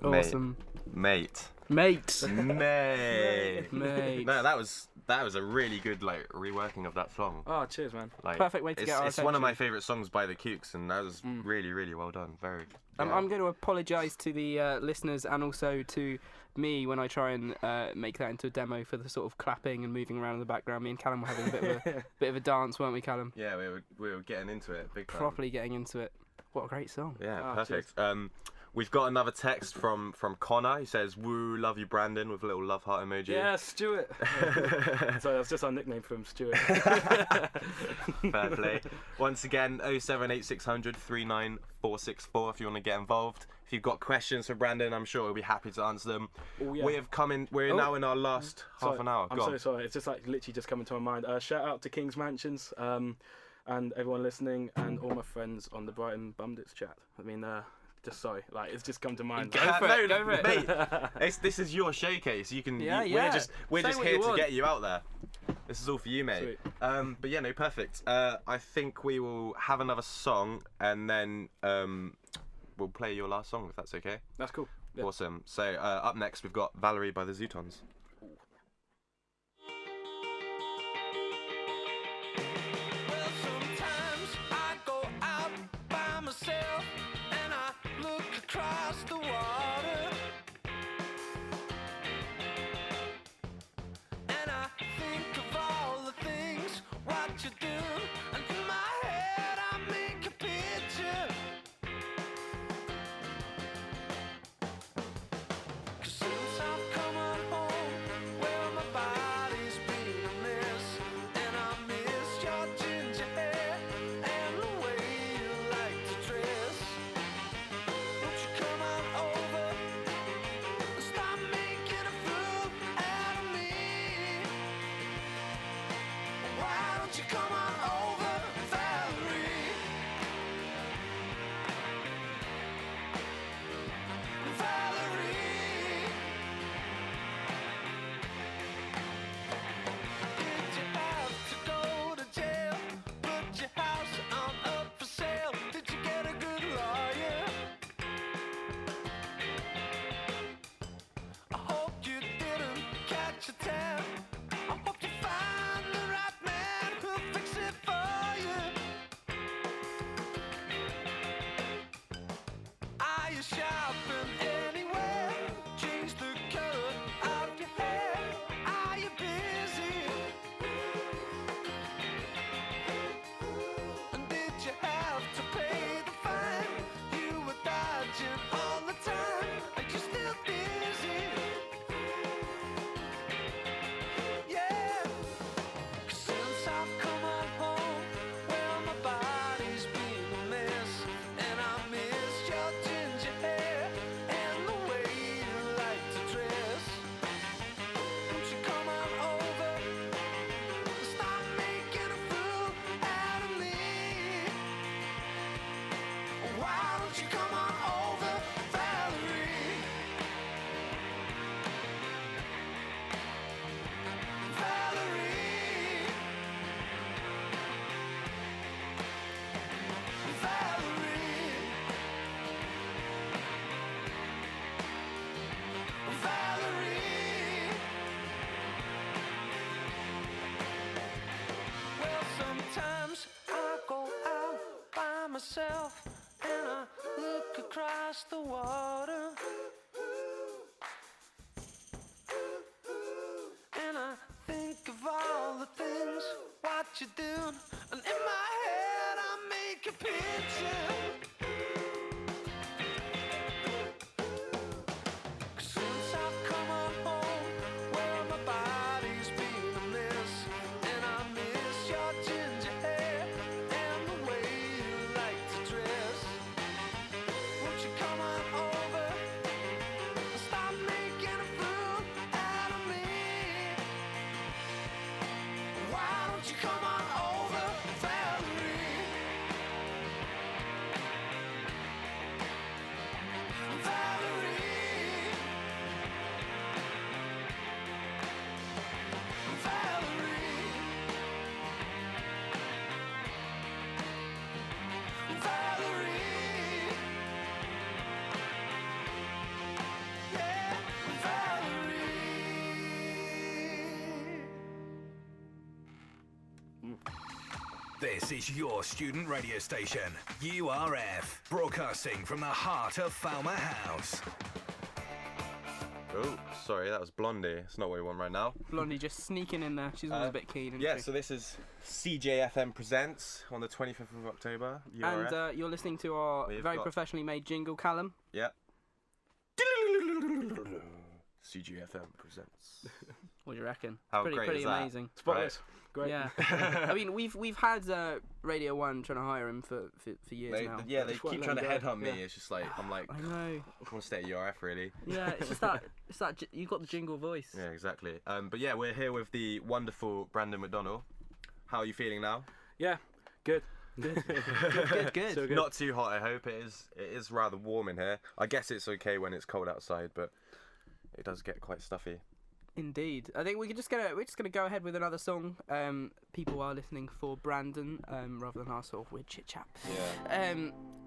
Awesome. Mate. Mate. Mate. Mate. No, that was a really good like reworking of that song. Oh, cheers, man. Like, Perfect way to get our It's one of my attention. favourite songs by the Kooks, and that was really, really well done. Very. I'm going to apologise to the listeners and also to me when I try and make that into a demo for the sort of clapping and moving around in the background. Me and Callum were having a bit of a dance, weren't we, Callum? Yeah, we were getting into it big time. Properly getting into it. What a great song. Yeah, Oh, perfect. We've got another text from Connor. He says, "Woo, love you, Brandon," with a little love heart emoji. Yeah, Stuart. Sorry, that's just our nickname for him, Stuart. Fair play. Once again, 07860 39464 if you want to get involved. If you've got questions for Brandon, I'm sure he'll be happy to answer them. Oh, yeah. We're now in our last half an hour. I'm Go so on. sorry. It's just like literally just coming to my mind. Shout out to King's Mansions and everyone listening and all my friends on the Brighton Bumdits chat. I mean, just sorry, like it's just come to mind. Go for it, go for it. Mate, this is your showcase. You can. Yeah, We're yeah. just Say here what you to want. get you out there. This is all for you, mate. Sweet. But yeah, no, perfect. I think we will have another song and then we'll play your last song if that's okay. That's cool. Yeah. Awesome. So up next we've got Valerie by the Zootons. Well, sometimes I go out by myself and I look across the water and I think of all the things what you do, and in my head I make a picture. 'Cause since I've come on home, well, my body's been a mess, and I miss your ginger hair and the way you like to dress. Won't you come on over and stop making a fool out of me? Why don't you come on This is your student radio station, URF, broadcasting from the heart of Falmer House. Oh, sorry, that was Blondie. It's not what we want right now. Blondie just sneaking in there. She's always a bit keen. Isn't Yeah, she? so this is CJFM Presents on the 25th of October, URF. And you're listening to our We've very got- professionally made jingle, Callum. Yeah. CJFM Presents. What do you reckon? How pretty great pretty is that? amazing. Spotless. Great. Yeah. I mean, we've had Radio 1 trying to hire him for years They, now. yeah, they Just won't keep let trying to him go. headhunt me. Yeah. It's just like, I'm like, I I know. want to stay at URF, really. Yeah, it's just that you got the jingle voice. Yeah, exactly. But yeah, we're here with the wonderful Brandon McDonnell. How are you feeling now? Yeah. Good. Good. So good. Not too hot, I hope. It is rather warm in here. I guess it's okay when it's cold outside, but it does get quite stuffy. Indeed. I think we're just gonna go ahead with another song. People are listening for Brandon rather than our sort of weird chit chat. Yeah.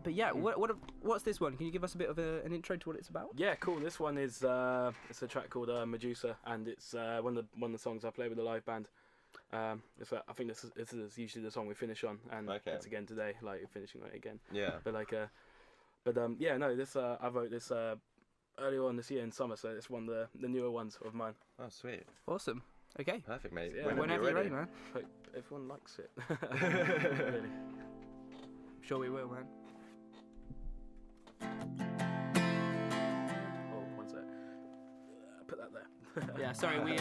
But yeah, what's this one? Can you give us a bit of an intro to what it's about? Yeah, cool. This one is it's a track called Medusa, and it's one of the songs I play with the live band. I think this is usually the song we finish on, and Okay. it's again today, like finishing on it again. Yeah. But yeah, no, this I wrote this earlier on this year in summer, so it's one of the newer ones of mine. Oh, sweet. Awesome. Okay. Perfect, mate. Yeah, Whenever you're ready, man. Hope everyone likes it. Really. Sure we will, man. Oh, one sec. Put that there. Yeah. Sorry, we.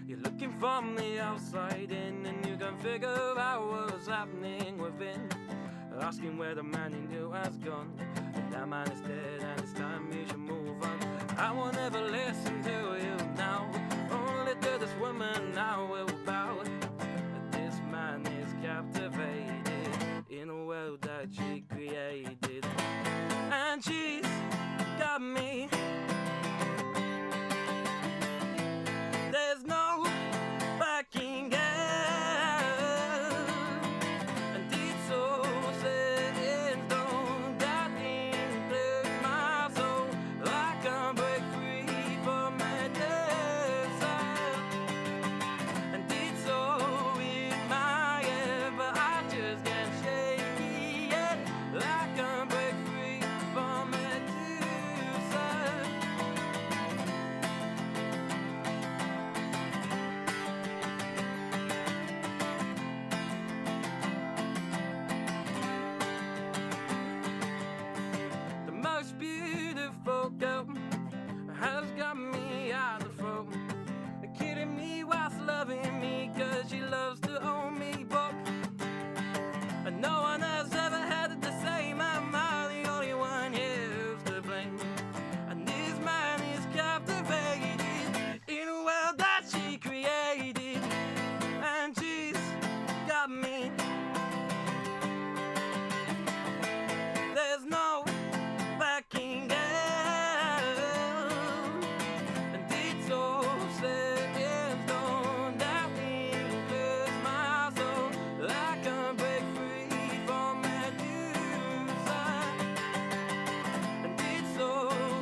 You're looking from the outside in, and you can figure out what's happening within. Asking where the man you knew has gone. But that man is dead, and it's time you should move on. I won't ever listen to you now. Only to this woman I will bow. This man is captivated in a world that she created, and she's got me. There's no backing out, and it's so set stone that includes my soul. I can't break free from my desire, and it's so in my head, but I just can't shake it. I can't break free from my desire. The most beautiful girl has got me out the phone, kidding me whilst loving me, cause she loves to own me, but no one has ever had it the same. Am I the only one here's to blame? And this man is captivated in a world that she created, and she's got me. There's no backing out, and it's all set in stone that includes my soul. I can't break free from Medusa, and it's so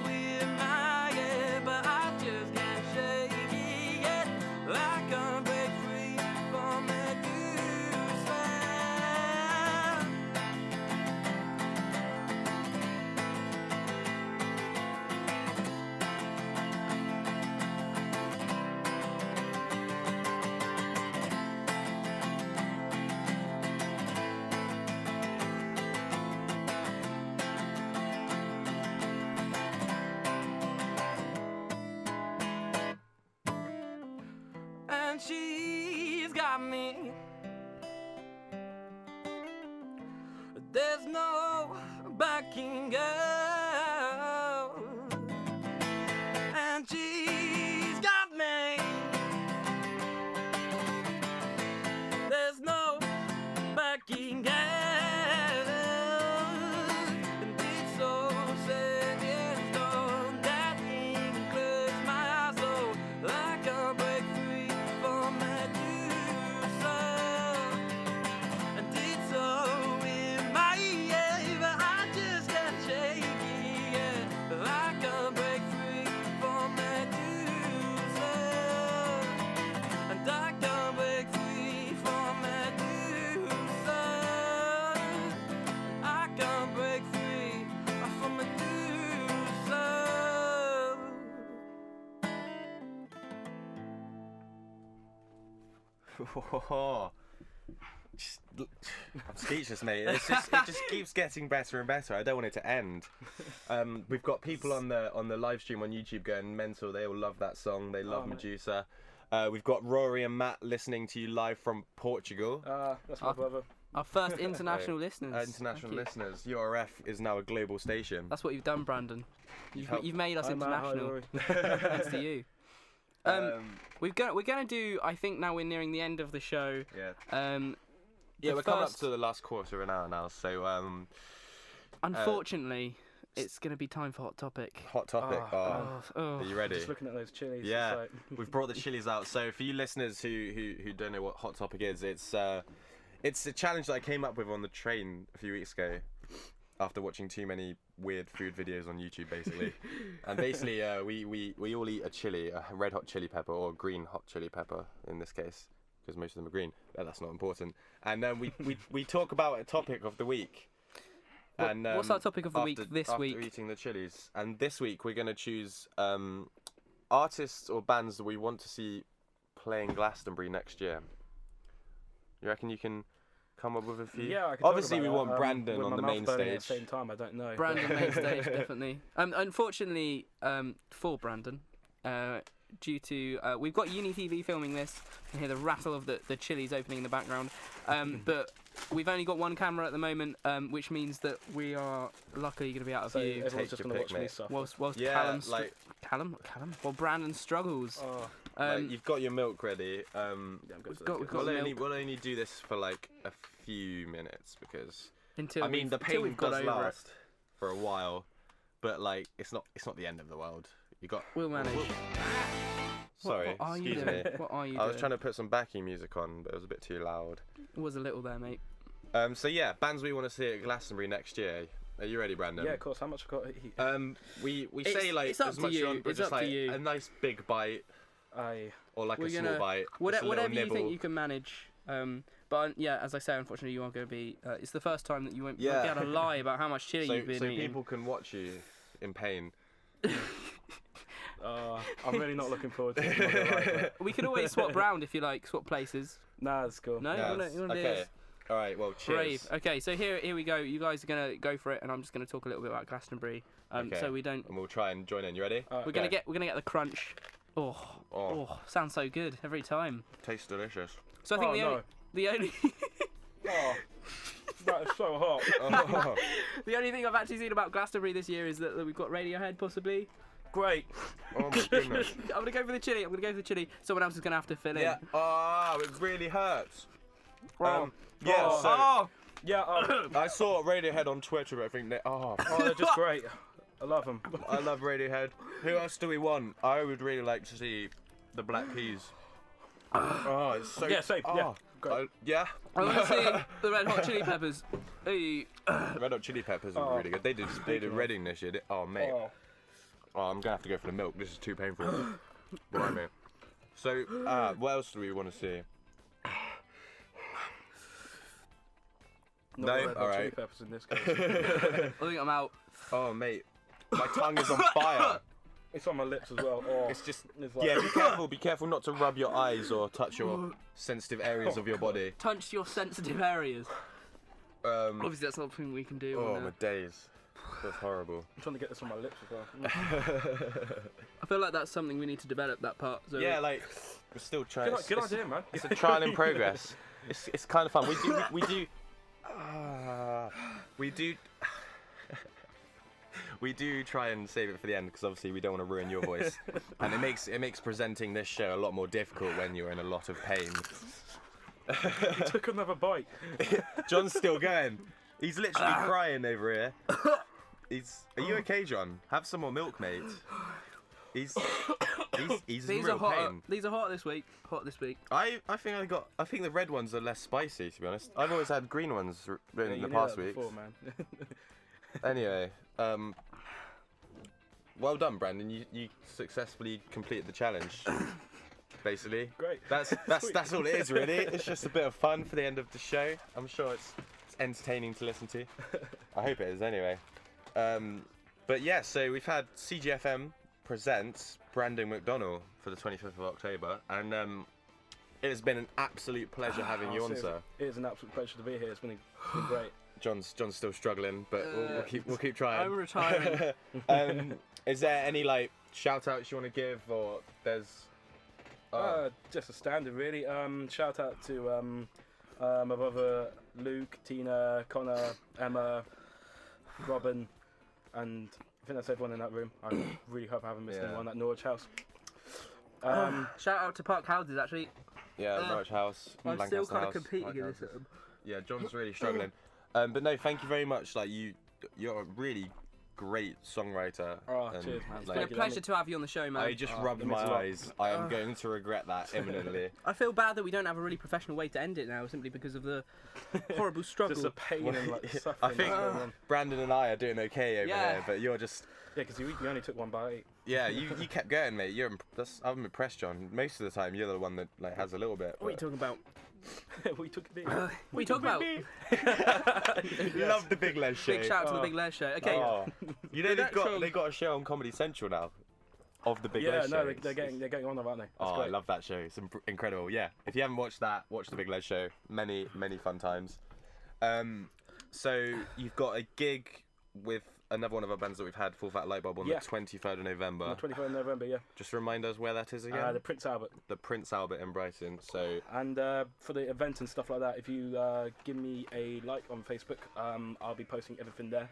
in my head, but I just can't shake it. I can't break free from Medusa. And she's got me. There's no backing out, and she's got me. There's no backing out, and it's so set in stone that includes I'm speechless, mate. It just keeps getting better and better. I don't want it to end. We've got people on the live stream on YouTube going mental. They all love that song. They love Medusa. We've got Rory and Matt listening to you live from Portugal. That's my brother. Our first international listeners. International listeners. URF is now a global station. That's what you've done, Brandon. You've made us Hi, international. Matt, Thanks to you. We're gonna do. I think now we're nearing the end of the show. Yeah. The We're coming up first- to the last quarter of an hour now. So Unfortunately, it's gonna be time for Hot Topic. hot topic. Oh. Are you ready? Just looking at those chilies. Yeah, It's like... we've brought the chilies out. So for you listeners who don't know what Hot Topic is, it's a challenge that I came up with on the train a few weeks ago after watching too many weird food videos on YouTube, basically. And basically, we all eat a chili, a red hot chili pepper or green hot chili pepper in this case, because most of them are green. But that's not important. And then we talk about a topic of the week. And What's our topic of the week this week? After eating the chilies. And this week we're going to choose artists or bands that we want to see playing Glastonbury next year. You reckon you can come up with a few? Yeah, I can Obviously, talk we about want that, Brandon with on my the mouth main burning at stage. the same time, I don't know. Brandon main stage, definitely. Unfortunately, for Brandon, due to we've got Uni TV filming this. You can hear the rattle of the chilies opening in the background. But we've only got one camera at the moment, which means that we are luckily going to be out of So view. everyone's just your going to pick, watch me mate. suffer. Whilst Yeah, Callum. Well, Brandon struggles. Oh, You've got your milk ready. yeah, I'm good We've for got this. milk. We'll only do this for like a few minutes because Until I mean the until pain we've got does over last for a while, but like it's not the end of the world. You got. We'll manage. Sorry, What are you excuse doing? me. What are you I was doing? trying to put some backing music on, but it was a bit too loud. It was a little there, mate. So yeah, bands we want to see at Glastonbury next year. Are you ready, Brandon? Yeah, of course. How much I got to eat? We say like it's up as to much you. on, but It's just up to like you. a nice big bite or like a small bite. just a little Whatever you nibble. think you can manage. But yeah, as I say, unfortunately, you are going to be. It's the first time that you won't be Yeah. able to lie about how much chili you've been so eating. people can watch you in pain. I'm really not looking forward to it. I'm not gonna lie, but- We could always swap round if you like, swap places. Nah, that's cool. No, Yeah, you want to do okay. this? All right. Well, cheers. Brave. Okay, so here we go. You guys are gonna go for it, and I'm just gonna talk a little bit about Glastonbury. Okay. So we don't. And we'll try and join in. You ready? We're gonna get the crunch. Oh, sounds so good every time. Tastes delicious. So I think Oh, the only Oh, that is so hot. Oh, the only thing I've actually seen about Glastonbury this year is that we've got Radiohead possibly. Great. oh my goodness. I'm gonna go for the chili. Someone else is gonna have to fill in. Yeah. Oh, it really hurts. Oh. Yeah. Oh. So Yeah, I saw Radiohead on Twitter. But I think they're they're just great. I love them. I love Radiohead. Who else do we want? I would really like to see the Black Keys. Oh, it's so. Yeah, same, yeah. Oh, yeah. I want to see the Red Hot Chili Peppers. Hey. The Red Hot Chili Peppers are really good. They did Reading this year. Oh mate. Oh. Oh, I'm gonna have to go for the milk. This is too painful. Blimey. So, what else do we want to see? Not No? the Red Hot Alright. Chili Peppers in this case. I think I'm out. Oh mate, my tongue is on fire. It's on my lips as well. Oh. It's just It's like- yeah. Be careful not to rub your eyes or touch your sensitive areas of your body. Touch your sensitive areas. Um, Obviously, that's something we can do. oh on, my days, that's horrible. I'm trying to get this on my lips as well. I feel like that's something we need to develop that part. So Yeah, like we're still trying. Good idea, man. It's a trial in progress. It's kind of fun. We do try and save it for the end because obviously we don't want to ruin your voice, and it makes presenting this show a lot more difficult when you're in a lot of pain. He took another bite. John's still going. He's literally crying over here. Are you okay, John? Have some more milk, mate. He's in these real are hot. pain. These are hot this week. I think the red ones are less spicy, to be honest. I've always had green ones in Yeah, the you knew past that weeks. before, man. Anyway, well done, Brandon. You successfully completed the challenge. Basically, Great. That's all it is, really. It's just a bit of fun for the end of the show. I'm sure it's entertaining to listen to. I hope it is, anyway. But yeah, so we've had CJFM present Brandon McDonnell for the 25th of October, and It has been an absolute pleasure having you on, sir. It is an absolute pleasure to be here. It's been great. John's still struggling, but we'll keep trying. I'm retiring. Is there any like shout outs you want to give, or there's just a standard really. Shout out to my brother Luke, Tina, Connor, Emma, Robin, and I think that's everyone in that room. I really hope I haven't missed anyone at Norwich House. Shout out to Park Houses actually. Yeah, Norwich House. I'm Lancaster still kind of House, competing Park in this. Houses. Yeah, John's really struggling. But no, thank you very much. Like you're a really great songwriter. Oh, and, cheers, man. It's been a pleasure to have you on the show, man. I just rubbed my eyes. I am going to regret that imminently. I feel bad that we don't have a really professional way to end it now, simply because of the horrible struggle. Just a pain and like suffering. I think Brandon and I are doing okay over here, but you're just. Yeah, because you only took one bite. Yeah, you kept going, mate. I'm impressed, John. Most of the time, you're the one that like has a little bit. What are you talking about? We took a bit. What are you talking about? Love the Big Les show. Big shout out to the Big Les show. Okay. Oh. You know they got a show on Comedy Central now of the Big Les show. Yeah, no, they're getting on, aren't they? That's great. great. I love that show. It's incredible. Yeah, if you haven't watched that, watch the Big Les show. Many fun times. So you've got a gig with another one of our bands that we've had, Full Fat Lightbulb, on the 23rd of November. On the 23rd of November, yeah. Just remind us where that is again. The Prince Albert. The Prince Albert in Brighton. So. And for the event and stuff like that, if you give me a like on Facebook, I'll be posting everything there.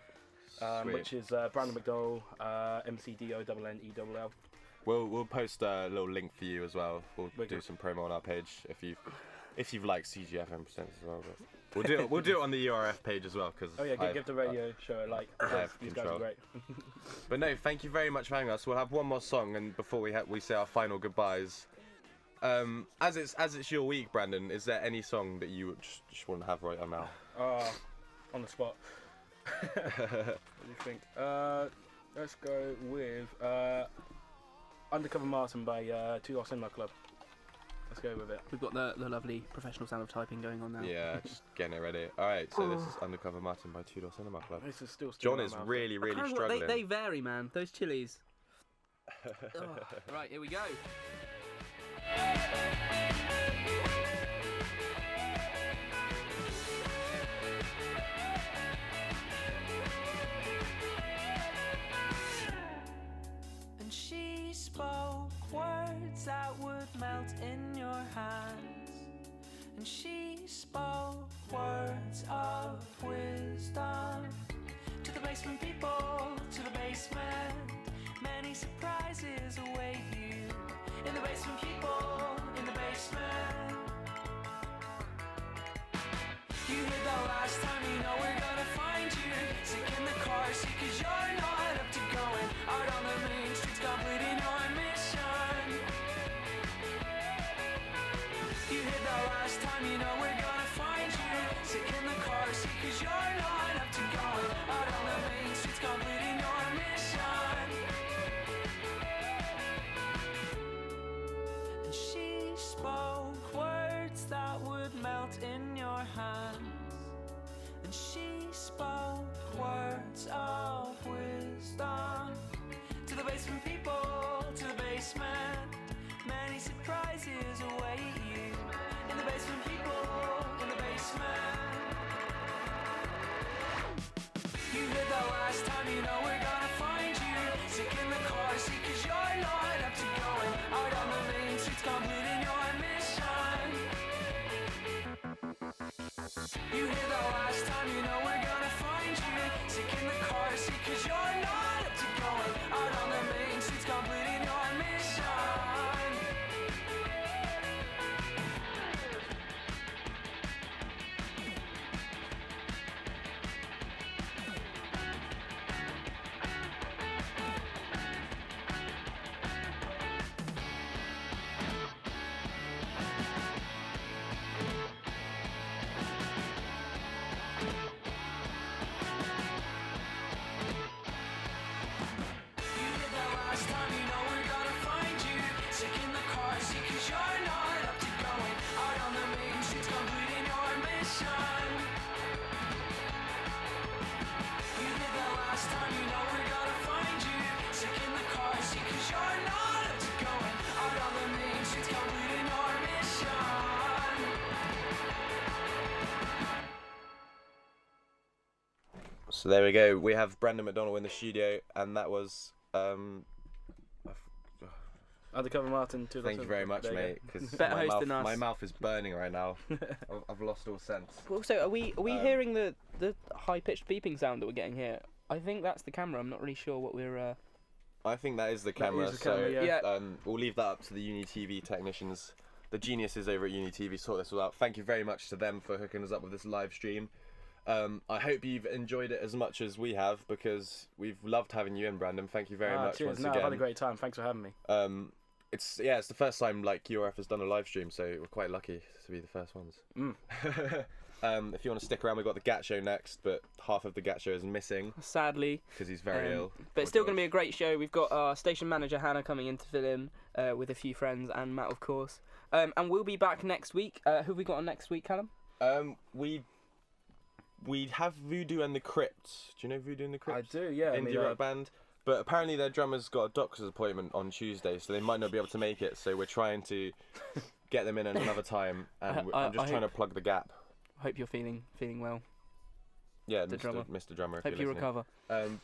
Which is Brandon McDonnell, McDonnell. We'll post a little link for you as well. We'll do some promo on our page if you've liked CJFM Presents as well. But we'll do it on the URF page as well because. Oh yeah, give the radio show a like. These guys are great. But no, thank you very much for having us. We'll have one more song, and before we say our final goodbyes. As it's your week, Brandon, is there any song that you just want to have right now? On the spot. What do you think? Let's go with Undercover Martin by Two Lost Cinema Club. Let's go with it. We've got the lovely professional sound of typing going on now. Yeah, just getting it ready. Alright, so this is Undercover Martin by Two Door Cinema Club. This is still John is really struggling. They vary, man. Those chilies. Right, here we go. And she spoke words that would melt in your hands. And she spoke words of wisdom to the basement people, to the basement. Many surprises await you in the basement, people, in the basement. You hear the last time, you know we're gonna find you sick in the car seat, cause you're not up to going out on the main streets, completing your mission. You hear the last time, you know we're gonna find you sick in the car seat, cause you're not up to going out on the main streets, completing your mission. And she spoke words that would melt in your hands. And she spoke words of wisdom to the basement people, to the basement. Many surprises await you in the basement, people, in the basement. You heard the last time, you know we're gonna find you sick in the car seat, cause you're not up to going out on the main streets, completing your mission. You hear the last time, you know we're gonna find you sick in the car seat, cause you're not up to going out on the main streets, completing your mission. So there we go. We have Brandon McDonnell in the studio, and that was. Undercover Martin. Thank you very much, mate. Because Better host than us. my mouth is burning right now. I've lost all sense. Also, are we hearing the high pitched beeping sound that we're getting here? I think that's the camera. I'm not really sure what we're. I think that is the camera. is the camera, yeah. We'll leave that up to the Uni TV technicians, the geniuses over at Uni TV. Sort this all out. Thank you very much to them for hooking us up with this live stream. I hope you've enjoyed it as much as we have, because we've loved having you in, Brandon. Thank you very much cheers. once No, again. I've had a great time. Thanks for having me. It's the first time like URF has done a live stream, so we're quite lucky to be the first ones. If you want to stick around, we've got the GAT show next, but half of the GAT show is missing, sadly, because he's very ill. But it's still going to be a great show. We've got our station manager Hannah coming in to fill in with a few friends, and Matt, of course. And we'll be back next week. Who have we got on next week, Callum? We have Voodoo and the Crypt. Do you know Voodoo and the Crypt? I do, yeah. Indie rock band. But apparently their drummer's got a doctor's appointment on Tuesday, so they might not be able to make it. So we're trying to get them in at another time, and I'm just trying to plug the gap. Hope you're feeling well. Yeah, Mr. Drummer. Hope you recover.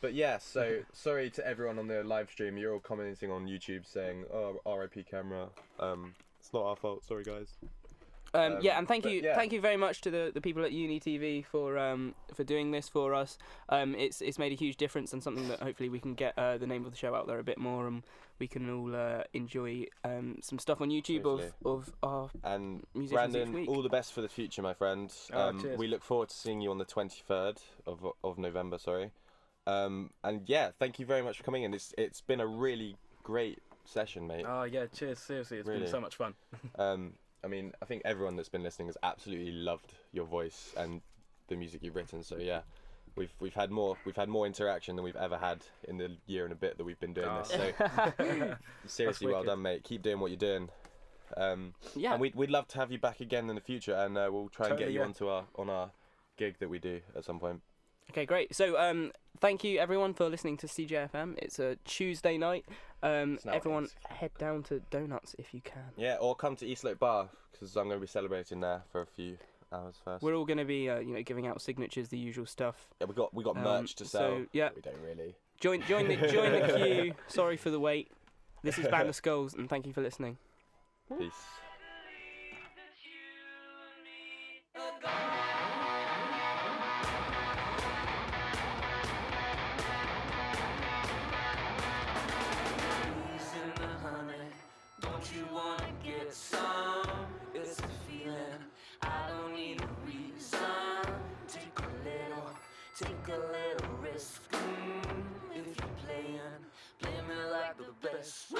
But yeah, so sorry to everyone on the live stream. You're all commenting on YouTube saying, "Oh, R.I.P. camera." It's not our fault. Sorry, guys. And thank you very much to the people at Uni TV for doing this for us. It's made a huge difference, and something that hopefully we can get the name of the show out there a bit more, and we can all enjoy some stuff on YouTube of our musicians Brandon, each week. all the best for the future, my friend. Cheers. We look forward to seeing you on the 23rd of November. And yeah, thank you very much for coming in. It's been a really great session, mate. Oh yeah, cheers. Seriously, it's been so much fun. I mean, I think everyone that's been listening has absolutely loved your voice and the music you've written. So yeah, we've had more interaction than we've ever had in the year and a bit that we've been doing this. So seriously, well done, mate. Keep doing what you're doing. And we'd love to have you back again in the future, and we'll try and get you onto our gig that we do at some point. Okay, great. So thank you everyone for listening to CJFM. It's a Tuesday night. Everyone head down to Donuts if you can. Yeah, or come to Eastlope Bar, because I'm going to be celebrating there for a few hours first. We're all going to be giving out signatures, the usual stuff. Yeah, we got merch to sell. So, yeah. We don't really. Join the queue. Sorry for the wait. This is Band of Skulls, and thank you for listening. Peace. Take a little risk. If you're playing, play me like the best.